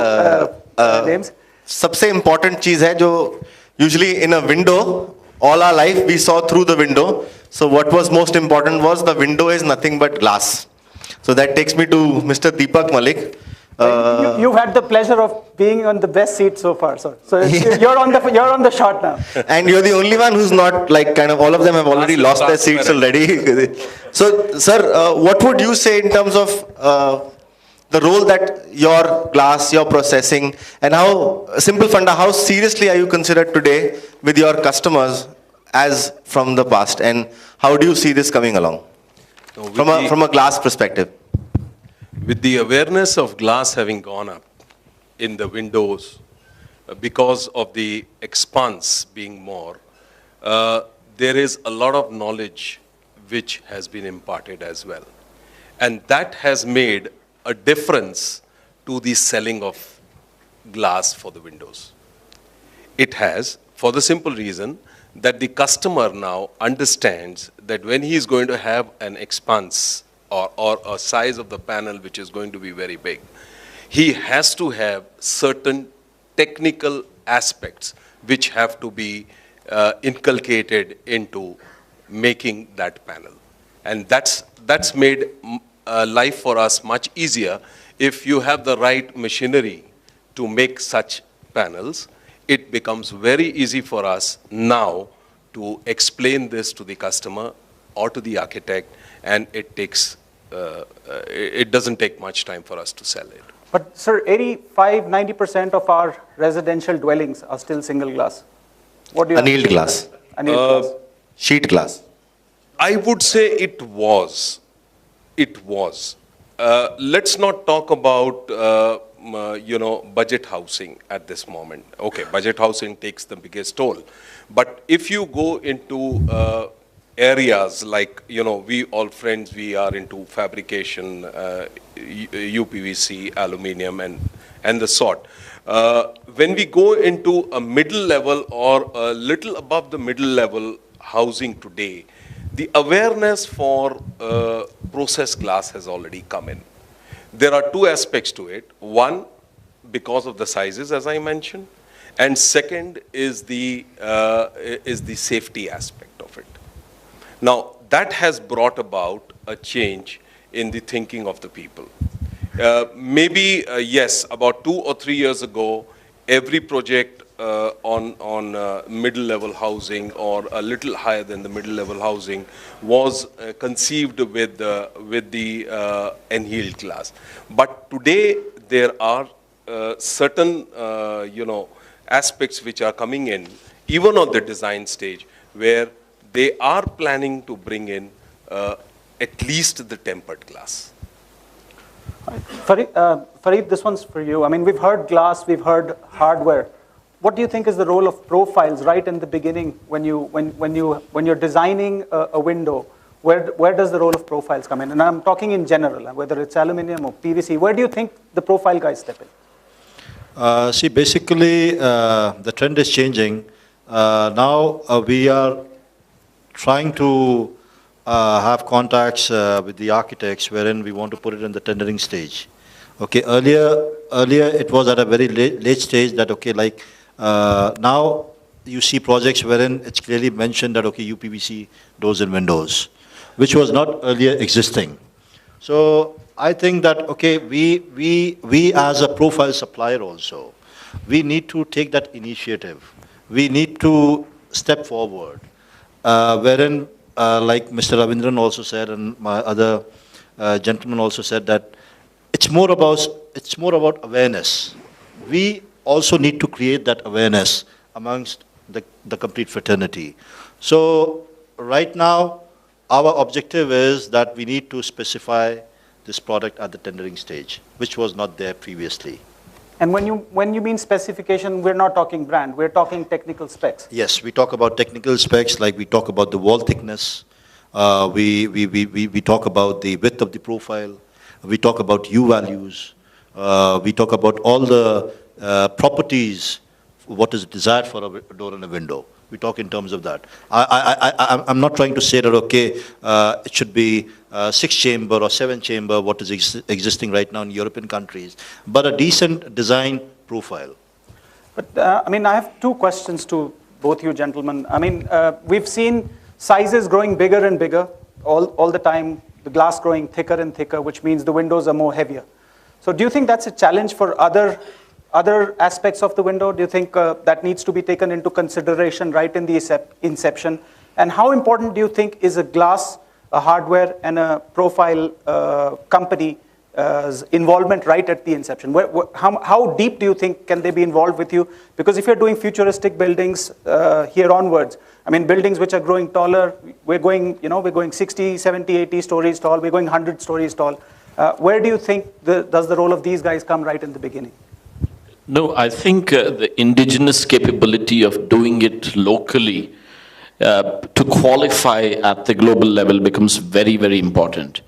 names. सबसे important चीज है जो usually in a window, all our life we saw through the window. So what was most important was the window is nothing but glass. So that takes me to Mr. Deepak Malik. You've had the pleasure of being on the best seat so far, so you're on the shot now. And you're the only one who's not like kind of all of them have already lost their seats already. So, sir, what would you say in terms of the role that your glass, your processing, and how simple Funda, how seriously are you considered today with your customers as from the past, and how do you see this coming along from a glass perspective? With the awareness of glass having gone up in the windows because of the expanse being more, there is a lot of knowledge which has been imparted as well. And that has made a difference to the selling of glass for the windows. It has, for the simple reason that the customer now understands that when he is going to have an expanse or a size of the panel which is going to be very big, he has to have certain technical aspects which have to be inculcated into making that panel. And that's made life for us much easier. If you have the right machinery to make such panels, it becomes very easy for us now to explain this to the customer or to the architect, and it doesn't take much time for us to sell it. But sir, 85-90% of our residential dwellings are still single glass. What do you Annealed glass. Annealed glass. Sheet glass. I would say it was. It was. Let's not talk about budget housing at this moment. Okay, budget housing takes the biggest toll. But if you go into areas like, we all friends, we are into fabrication, UPVC, aluminium, and the sort. When we go into a middle level or a little above the middle level housing today, the awareness for processed glass has already come in. There are two aspects to it. One, because of the sizes, as I mentioned, and second is the safety aspect of it. Now, that has brought about a change in the thinking of the people. Maybe, yes, about 2 or 3 years ago, every project on middle-level housing or a little higher than the middle-level housing was conceived with the annealed glass. But today, there are certain, aspects which are coming in, even on the design stage, where they are planning to bring in at least the tempered glass. Fareed, this one's for you. I mean, we've heard glass, we've heard hardware. What do you think is the role of profiles right in the beginning when you're designing a window? Where does the role of profiles come in? And I'm talking in general, whether it's aluminum or PVC. Where do you think the profile guys step in? See, basically, the trend is changing. Now we are trying to have contacts with the architects wherein we want to put it in the tendering stage. Okay, earlier it was at a very late stage that, okay, like now you see projects wherein it's clearly mentioned that, okay, UPVC doors and windows, which was not earlier existing. So I think that, okay, we as a profile supplier also, we need to take that initiative. We need to step forward, wherein, like Mr. Ravindran also said, and my other gentleman also said, that it's more about awareness. We also need to create that awareness amongst the complete fraternity. So right now, our objective is that we need to specify this product at the tendering stage, which was not there previously. And when you mean specification, we're not talking brand, we're talking technical specs. Yes, we talk about technical specs, like we talk about the wall thickness, we talk about the width of the profile, we talk about U values, we talk about all the properties, what is desired for a door and a window. We talk in terms of that. I'm not trying to say that, okay, it should be 6-chamber or 7-chamber, what is existing right now in European countries, but a decent design profile. But I mean, I have two questions to both you gentlemen. I mean, we've seen sizes growing bigger and bigger all the time, the glass growing thicker and thicker, which means the windows are more heavier. So do you think that's a challenge for other aspects of the window? Do you think that needs to be taken into consideration right in the inception? And how important do you think is a glass, a hardware, and a profile company involvement right at the inception? How deep do you think can they be involved with you? Because if you're doing futuristic buildings here onwards, I mean, buildings which are growing taller, we're going 60, 70, 80 stories tall, we're going 100 stories tall. Where do you think does the role of these guys come right in the beginning? No, I think the indigenous capability of doing it locally to qualify at the global level becomes very, very important.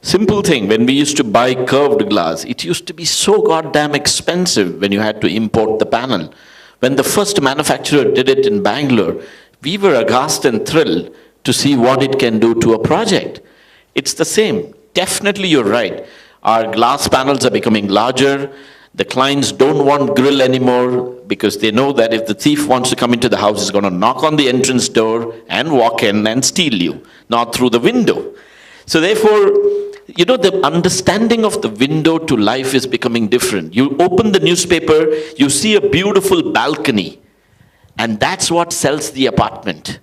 Simple thing, when we used to buy curved glass, it used to be so goddamn expensive when you had to import the panel. When the first manufacturer did it in Bangalore, we were aghast and thrilled to see what it can do to a project. It's the same. Definitely you're right. Our glass panels are becoming larger. The clients don't want grill anymore because they know that if the thief wants to come into the house, he's going to knock on the entrance door and walk in and steal you, not through the window. So therefore, you know, the understanding of the window to life is becoming different. You open the newspaper, you see a beautiful balcony, and that's what sells the apartment.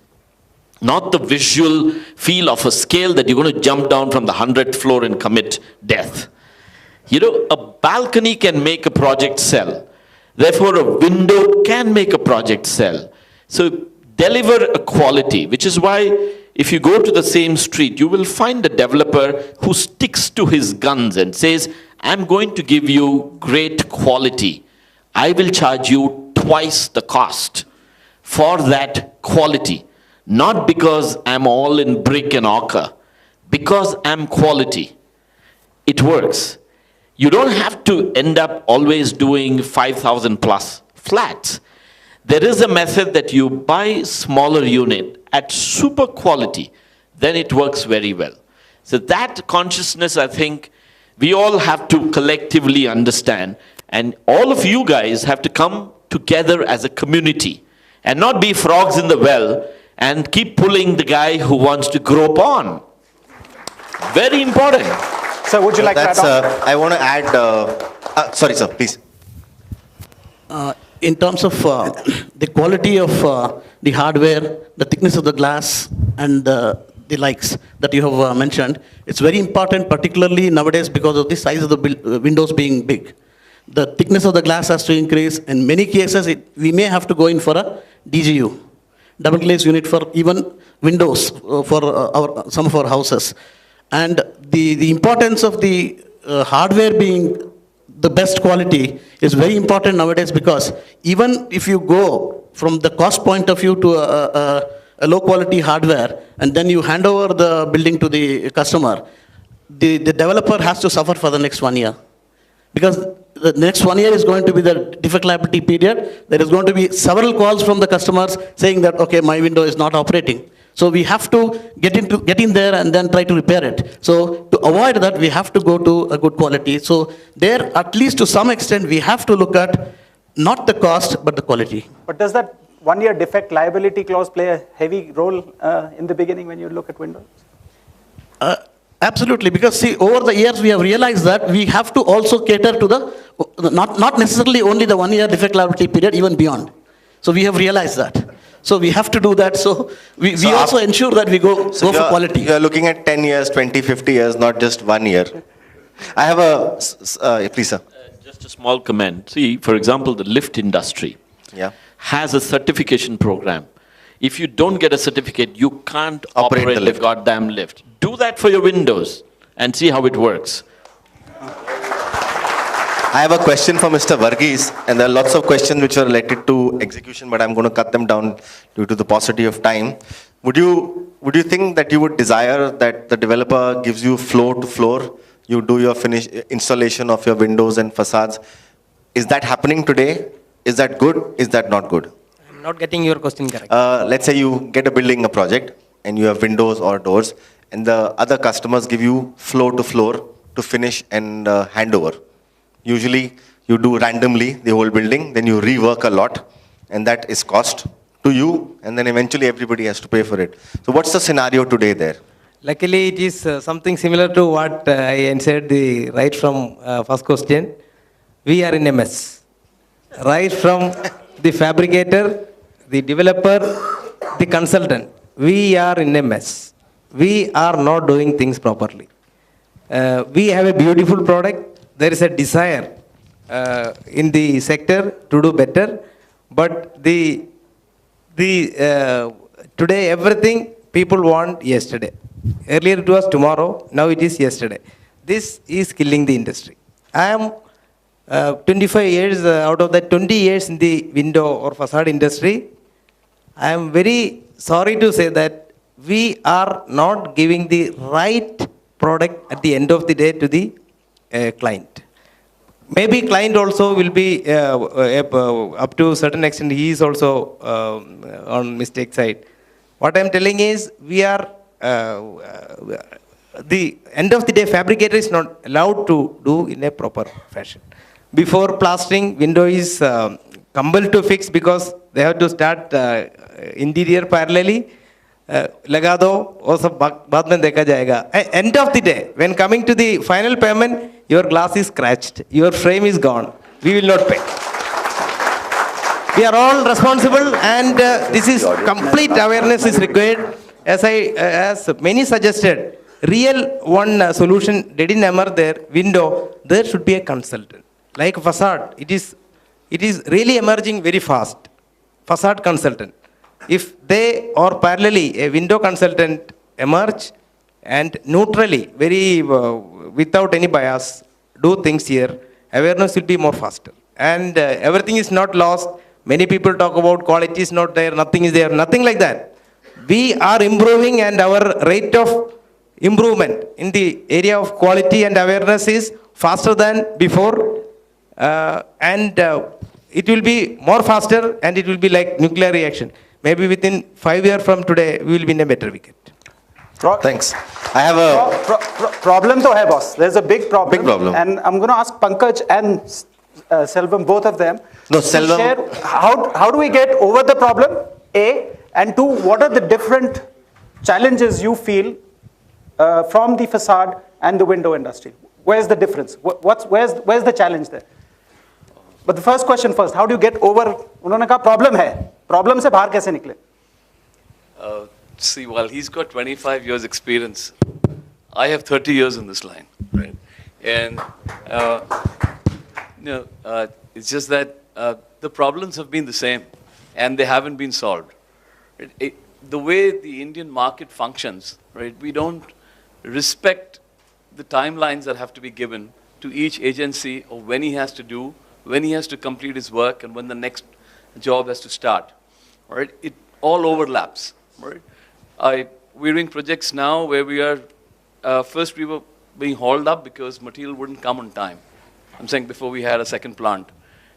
Not the visual feel of a scale that you're going to jump down from the 100th floor and commit death. You know, a balcony can make a project sell. Therefore, a window can make a project sell. So deliver a quality, which is why if you go to the same street, you will find a developer who sticks to his guns and says, I'm going to give you great quality. I will charge you twice the cost for that quality. Not because I'm all in brick and ochre, because I'm quality. It works. You don't have to end up always doing 5,000 plus flats. There is a method that you buy smaller unit at super quality, then it works very well. So that consciousness, I think, we all have to collectively understand, and all of you guys have to come together as a community and not be frogs in the well and keep pulling the guy who wants to grope on. Very important. So would you like to add on? I want to add, sorry sir, please. In terms of the quality of the hardware, the thickness of the glass, and the likes that you have mentioned, it's very important, particularly nowadays because of the size of the windows being big. The thickness of the glass has to increase. In many cases, we may have to go in for a DGU, double glaze unit for even windows for some of our houses. And the importance of the hardware being the best quality is very important nowadays, because even if you go from the cost point of view to a low quality hardware and then you hand over the building to the customer, the developer has to suffer for the next 1 year. Because the next 1 year is going to be the defect liability period. There is going to be several calls from the customers saying that, okay, my window is not operating. So we have to get in there and then try to repair it. So to avoid that, we have to go to a good quality. So there, at least to some extent, we have to look at not the cost, but the quality. But does that 1 year defect liability clause play a heavy role in the beginning when you look at windows? Absolutely, because see, over the years we have realized that we have to also cater to the, not necessarily only the 1 year defect liability period, even beyond. So we have realized that. So we have to do that. So we also ensure that we go for quality. You are looking at 10 years, 20, 50 years, not just 1 year. I have a, please sir. Just a small comment. See, for example, the lift industry has a certification program. If you don't get a certificate, you can't operate the goddamn lift. Do that for your windows and see how it works. I have a question for Mr. Varghese, and there are lots of questions which are related to execution, but I'm going to cut them down due to the paucity of time. Would you think that you would desire that the developer gives you floor to floor, you do your installation of your windows and facades? Is that happening today? Is that good? Is that not good? I'm not getting your question correct. Let's say you get a project, and you have windows or doors, and the other customers give you floor to floor to finish and hand over. Usually, you do randomly the whole building, then you rework a lot, and that is cost to you, and then eventually everybody has to pay for it. So what's the scenario today there? Luckily, it is something similar to what I answered right from first question. We are in a mess. Right from the fabricator, the developer, the consultant, we are in a mess. We are not doing things properly. We have a beautiful product. There is a desire in the sector to do better, but today everything people want yesterday. Earlier it was tomorrow, now it is yesterday. This is killing the industry. I am 25 years, out of that 20 years in the window or facade industry. I am very sorry to say that we are not giving the right product at the end of the day to the client. Maybe client also will be up to a certain extent, he is also on mistake side. What I am telling is, we are, the end of the day, fabricator is not allowed to do in a proper fashion. Before plastering, window is compelled to fix because they have to start interior parallelly. लगा दो वो सब बाद में देखा जाएगा. End of the day, when coming to the final payment, your glass is scratched, your frame is gone. We will not pay. We are all responsible, and this is complete awareness is required. As many suggested, real one solution didn't emerge there. Window, there should be a consultant. Like facade, it is really emerging very fast. Facade consultant. If they or parallelly a window consultant emerge and neutrally, very without any bias, do things here, awareness will be more faster. And everything is not lost. Many people talk about quality is not there, nothing is there, nothing like that. We are improving, and our rate of improvement in the area of quality and awareness is faster than before. It will be more faster, and it will be like nuclear reaction. Maybe within 5 years from today, we will be in a better wicket. Thanks. I have a problem to have, boss. There's a big problem. Big problem. And I'm going to ask Pankaj and Selvam, both of them. No, to Selvam. share how do we get over the problem? A, and two, what are the different challenges you feel from the facade and the window industry? Where's the difference? Where's the challenge there? But the first question first, how do you get over? उन्होंने कहा problem है. Problem से बाहर कैसे निकले? See, while he's got 25 years experience, I have 30 years in this line, right? And it's just that the problems have been the same, and they haven't been solved. The way the Indian market functions, right? We don't respect the timelines that have to be given to each agency of when he has to do, when he has to complete his work, and when the next job has to start. Right? It all overlaps. Right? We're doing projects now where we are, first we were being hauled up because material wouldn't come on time. I'm saying before we had a second plant.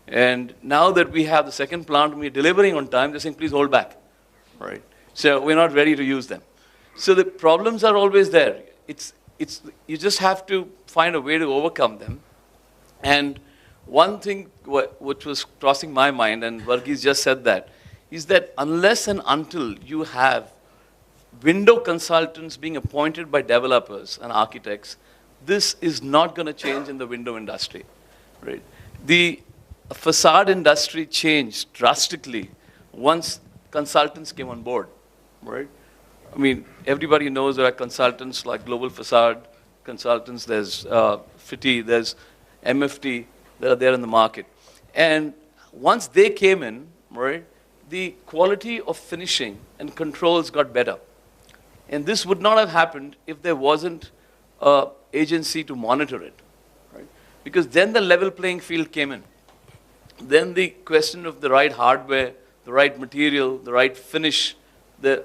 And now that we have the second plant and we're delivering on time, they're saying, please hold back. Right? So we're not ready to use them. So the problems are always there. You just have to find a way to overcome them. And one thing which was crossing my mind, and Varghese just said that, is that unless and until you have window consultants being appointed by developers and architects, this is not going to change in the window industry. Right? The facade industry changed drastically once consultants came on board. Right? I mean, everybody knows there are consultants like Global Facade Consultants, there's FITI, there's MFT, that are there in the market. And once they came in, right, the quality of finishing and controls got better. And this would not have happened if there wasn't an agency to monitor it. Right? because then the level playing field came in. Then the question of the right hardware, the right material, the right finish, the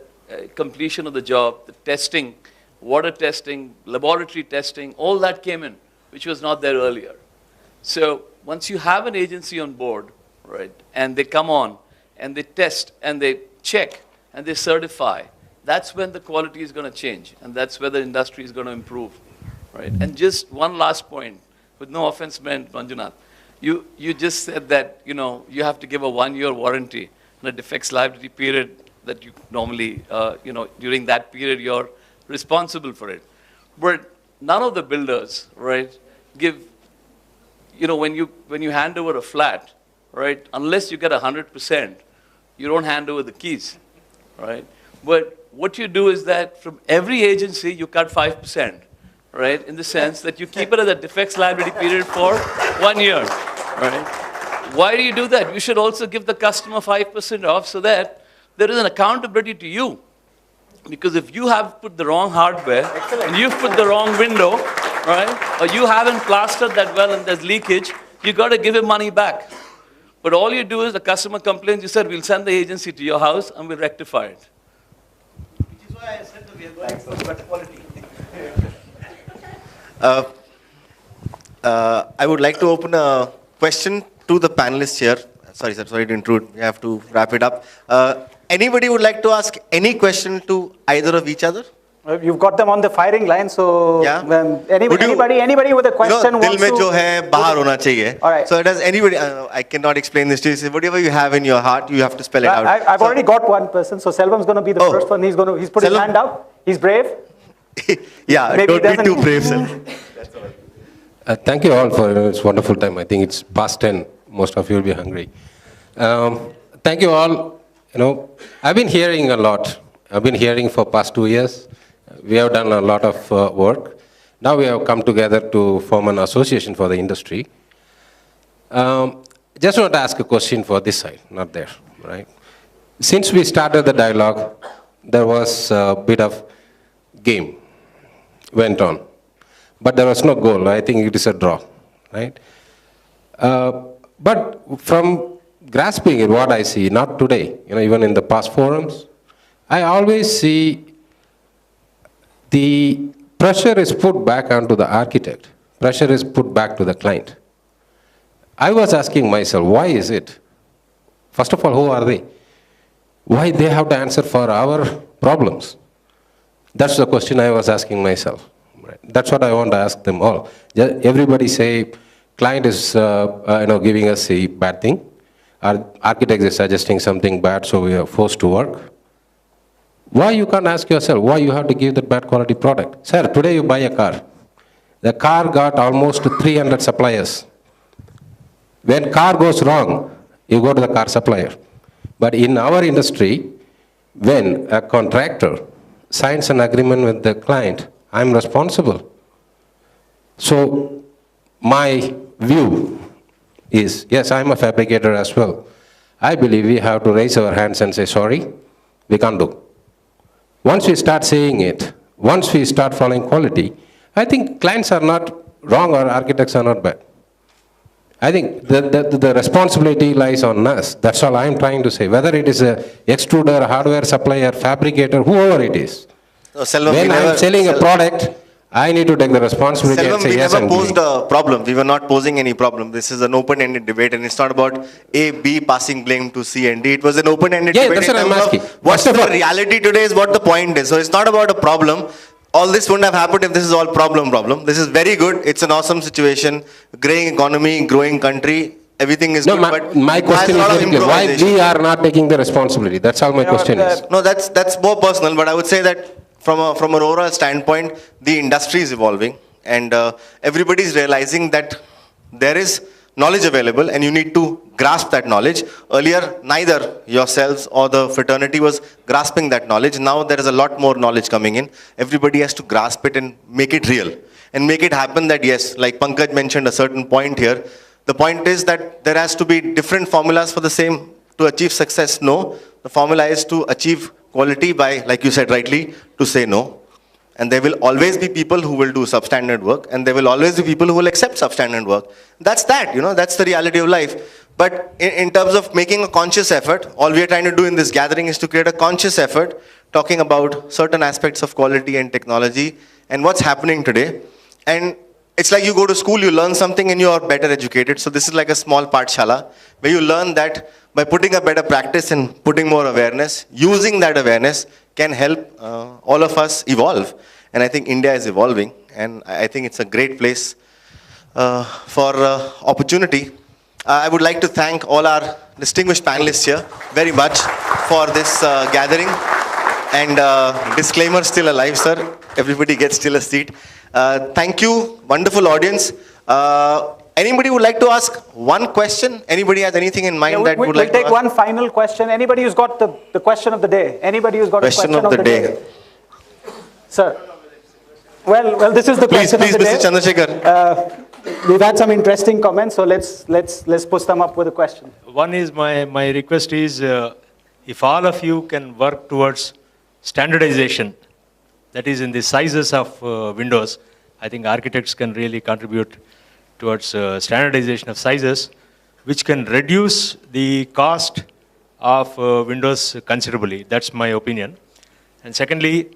completion of the job, the testing, water testing, laboratory testing, all that came in, which was not there earlier. So once you have an agency on board, right, and they come on and they test and they check and they certify, that's when the quality is going to change, and that's where the industry is going to improve, right? And just one last point, with no offense meant, Manjunath, you just said that, you know, you have to give a 1-year warranty and a defects liability period that you normally, you know, during that period you're responsible for it. But none of the builders, right, give, you know, when you hand over a flat, right, unless you get 100%, you don't hand over the keys, right? But what you do is that from every agency you cut 5%, right, in the sense that you keep it as a defects liability period for 1 year, right? Why do you do that? You should also give the customer 5% off so that there is an accountability to you. Because if you have put the wrong hardware, and you've put the wrong window, right, or you haven't plastered that well and there's leakage, you got to give him money back. But all you do is the customer complains, you said, we'll send the agency to your house and we'll rectify it. Which is why I said that we are going for better quality. I would like to open a question to the panelists here. Sorry, sir, sorry to intrude. We have to wrap it up. Anybody would like to ask any question to either of each other? You've got them on the firing line, so Yeah. anybody with a question Dil wants mein to... jo hai, bahar hona chahiye. All right. So does anybody, I cannot explain this to you. So whatever you have in your heart, you have to spell it out. I've already got one person, so Selvan's going to be the first one. He's put his hand up. He's brave. Yeah, Maybe don't be doesn't- too brave, sir. Thank you all for this wonderful time. I think it's past 10. Most of you will be hungry. Thank you all. You know, I've been hearing a lot. I've been hearing for past 2 years. We have done a lot of work. Now we have come together to form an association for the industry. Just want to ask a question for this side, not there, right? Since we started the dialogue, there was a bit of game went on. But there was no goal. I think it is a draw, right? But from grasping it, what I see, not today, you know, even in the past forums, I always see the pressure is put back onto the architect. Pressure is put back to the client. I was asking myself, why is it? First of all, who are they? Why they have to answer for our problems? That's the question I was asking myself. Right. That's what I want to ask them all. Everybody say, client is giving us a bad thing. Our architect is suggesting something bad, so we are forced to work. Why you can't ask yourself, why you have to give that bad quality product? Sir, today you buy a car. The car got almost 300 suppliers. When car goes wrong, you go to the car supplier. But in our industry, when a contractor signs an agreement with the client, I'm responsible. So my view is, yes, I'm a fabricator as well. I believe we have to raise our hands and say, sorry, we can't do. Once we start saying it, once we start following quality, I think clients are not wrong or architects are not bad. I think the responsibility lies on us. That's all I'm trying to say. Whether it is a extruder, hardware supplier, fabricator, whoever it is. When I'm selling a product, I need to take the responsibility and say we yes. never posed a problem. We were not posing any problem. This is an open-ended debate, and it's not about A, B passing blame to C and D. It was an open-ended debate. That's what I'm asking. What's the reality today is what the point is. So it's not about a problem. All this wouldn't have happened if this is all problem. This is very good. It's an awesome situation. Growing economy, growing country. Everything is good, but my question is very clear. Why we are not taking the responsibility? That's all my question is. No, that's more personal, but I would say that from an overall standpoint, the industry is evolving, and everybody is realizing that there is knowledge available, and you need to grasp that knowledge. Earlier, neither yourselves or the fraternity was grasping that knowledge. Now there is a lot more knowledge coming in. Everybody has to grasp it and make it real, and make it happen that, yes, like Pankaj mentioned a certain point here, the point is that there has to be different formulas for the same to achieve success. No, the formula is to achieve quality by, like you said rightly, to say no. And there will always be people who will do substandard work, and there will always be people who will accept substandard work. That's that, that's the reality of life. But in terms of making a conscious effort, all we are trying to do in this gathering is to create a conscious effort, talking about certain aspects of quality and technology, and what's happening today. And it's like you go to school, you learn something, and you are better educated. So this is like a small pathshala, where you learn that by putting a better practice and putting more awareness, using that awareness can help all of us evolve. And I think India is evolving, and I think it's a great place for opportunity. I would like to thank all our distinguished panelists here very much for this gathering. And disclaimer still alive, sir. Everybody gets still a seat. Thank you, wonderful audience. Anybody would like to ask one question? Anybody has anything in mind that would like to ask? We'll take one final question. Anybody who's got the question of the day? Anybody who's got a question of the day? Sir. Well, this is the question of the day. Please, Mr. Chandrasekhar. We've had some interesting comments, so let's push them up with a question. One is my request is, if all of you can work towards standardization, that is in the sizes of windows, I think architects can really contribute towards standardization of sizes, which can reduce the cost of windows considerably. That's my opinion. And secondly,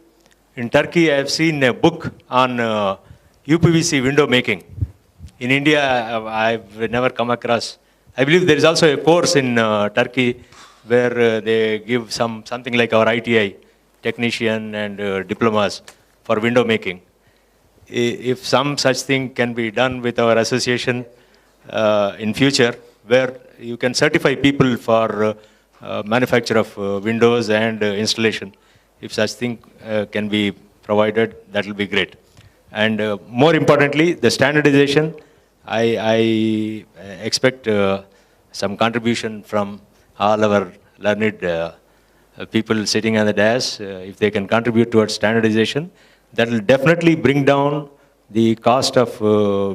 in Turkey, I have seen a book on UPVC window making. In India, I've never come across. I believe there is also a course in Turkey where they give something like our ITI, technician and diplomas for window making. If some such thing can be done with our association in future, where you can certify people for manufacture of windows and installation, if such thing can be provided, that will be great. And more importantly, the standardization, I expect some contribution from all our learned people sitting on the dais. If they can contribute towards standardization, that will definitely bring down the cost of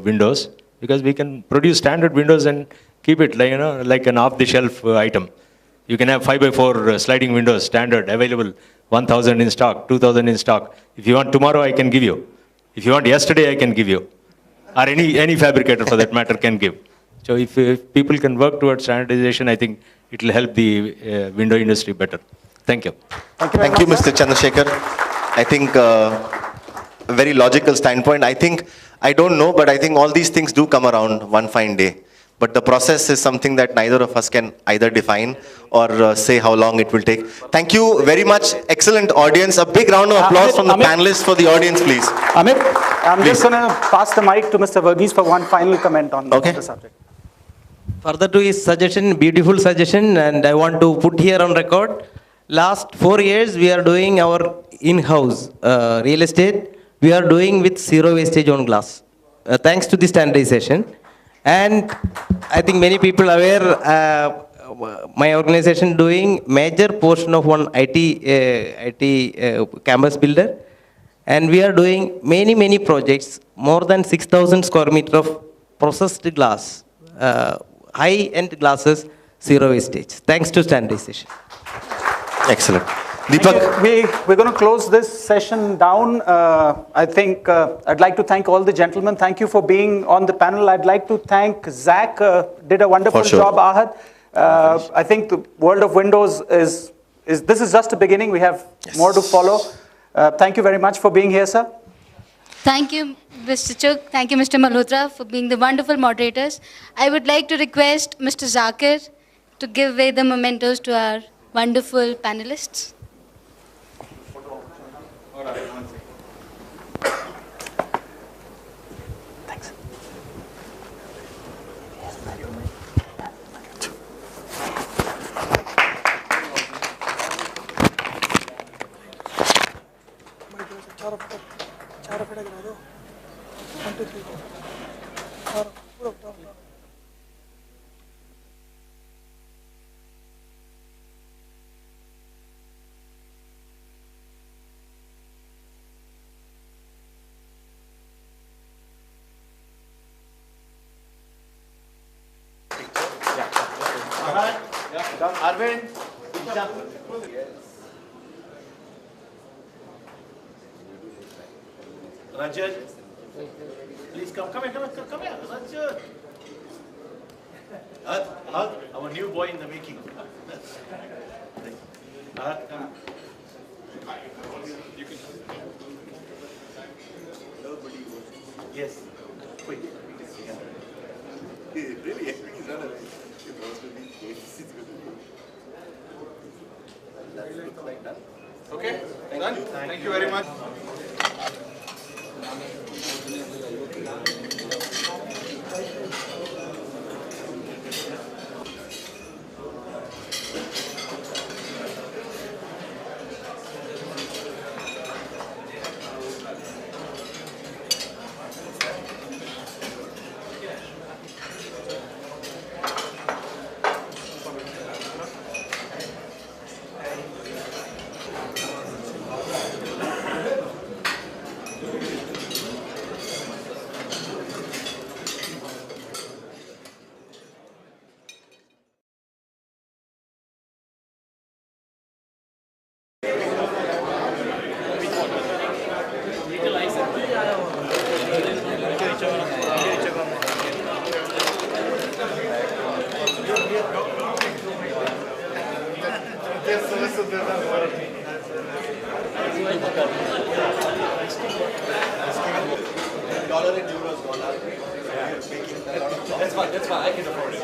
windows, because we can produce standard windows and keep it like an off-the-shelf item. You can have 5x4 sliding windows, standard, available, 1,000 in stock, 2,000 in stock. If you want tomorrow, I can give you. If you want yesterday, I can give you. Or any fabricator for that matter can give. So if people can work towards standardization, I think it will help the window industry better. Thank you. Thank you, Mr. Chandrasekhar. I think a very logical standpoint. I don't know, but I think all these things do come around one fine day. But the process is something that neither of us can either define or say how long it will take. Thank you very much. Excellent audience. A big round of applause from the panelists for the audience, please. Amit, I'm just going to pass the mic to Mr. Verghese for one final comment on the subject. Further to his suggestion, beautiful suggestion, and I want to put here on record. Last 4 years, we are doing our in-house real estate. We are doing with zero wastage on glass, thanks to the standardization. And I think many people are aware, my organization doing major portion of one IT campus builder. And we are doing many projects, more than 6,000 square meter of processed glass, high-end glasses, zero wastage, thanks to standardization. Excellent. Deepak? We're going to close this session down. I think I'd like to thank all the gentlemen. Thank you for being on the panel. I'd like to thank Zach, did a wonderful job, Ahad. I think the world of Windows this is just a beginning. We have more to follow. Thank you very much for being here, sir. Thank you, Mr. Chugh. Thank you, Mr. Malhotra, for being the wonderful moderators. I would like to request Mr. Zakir to give away the mementos to our wonderful panelists. Thanks. Arvind? Rajat, please come here, come here, Rajat. Our new boy in the making. Come. Yes, quick. Really, he's done it. Okay, done. Thank you very much. Dollar and euros gone up. That's fine, I can afford it.